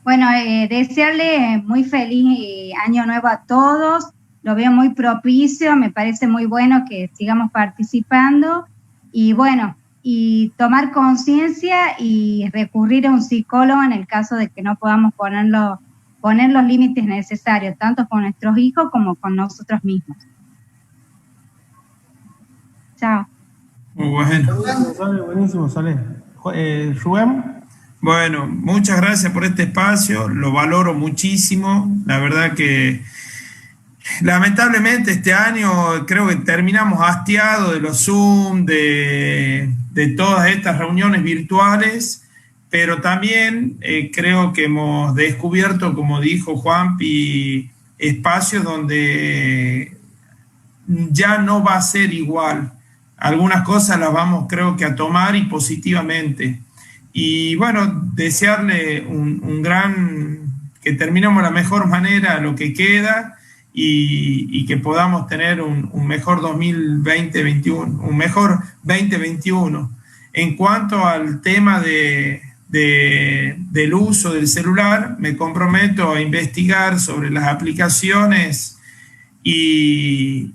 Bueno, desearle muy feliz año nuevo a todos, lo veo muy propicio, me parece muy bueno que sigamos participando y bueno, y tomar conciencia y recurrir a un psicólogo en el caso de que no podamos poner los límites necesarios, tanto con nuestros hijos como con nosotros mismos. Chao. Muy bueno. Buenísimo, Sole. Rubén. Bueno, muchas gracias por este espacio, lo valoro muchísimo, la verdad que lamentablemente este año creo que terminamos hastiados de los Zoom, de todas estas reuniones virtuales, pero también creo que hemos descubierto, como dijo Juanpi, espacios donde ya no va a ser igual. Algunas cosas las vamos, creo que, a tomar y positivamente. Y bueno, desearle que terminemos de la mejor manera lo que queda y que podamos tener un mejor 2021, un mejor 2021. En cuanto al tema del uso del celular, me comprometo a investigar sobre las aplicaciones y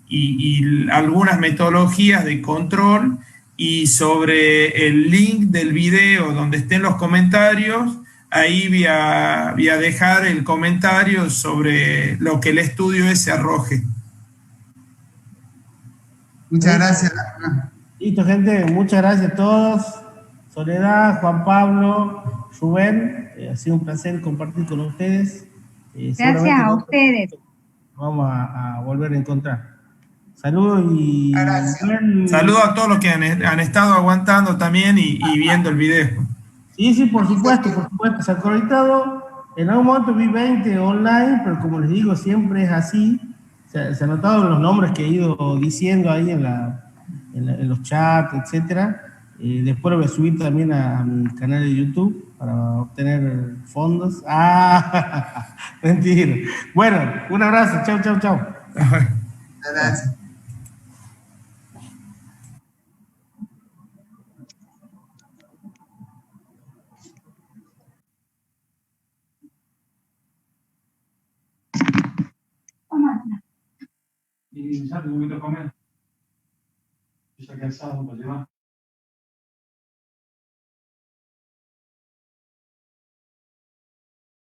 algunas metodologías de control, y sobre el link del video donde estén los comentarios, ahí voy a dejar el comentario sobre lo que el estudio ese arroje. Muchas gracias. Listo, gente, muchas gracias a todos. Soledad, Juan Pablo, Rubén, ha sido un placer compartir con ustedes. Gracias a ustedes. Vamos a volver a encontrar. Saludos y... Saludos a todos los que han estado aguantando también y viendo el video. Sí, por supuesto. Se ha conectado. En algún momento vi 20 online, pero como les digo, siempre es así. Se han notado los nombres que he ido diciendo ahí en los chats, etcétera. Después lo voy a subir también a mi canal de YouTube para obtener fondos. Mentira. Bueno, un abrazo. Chau. Gracias. Y ya te voy a comer. Ya cansado para llevar.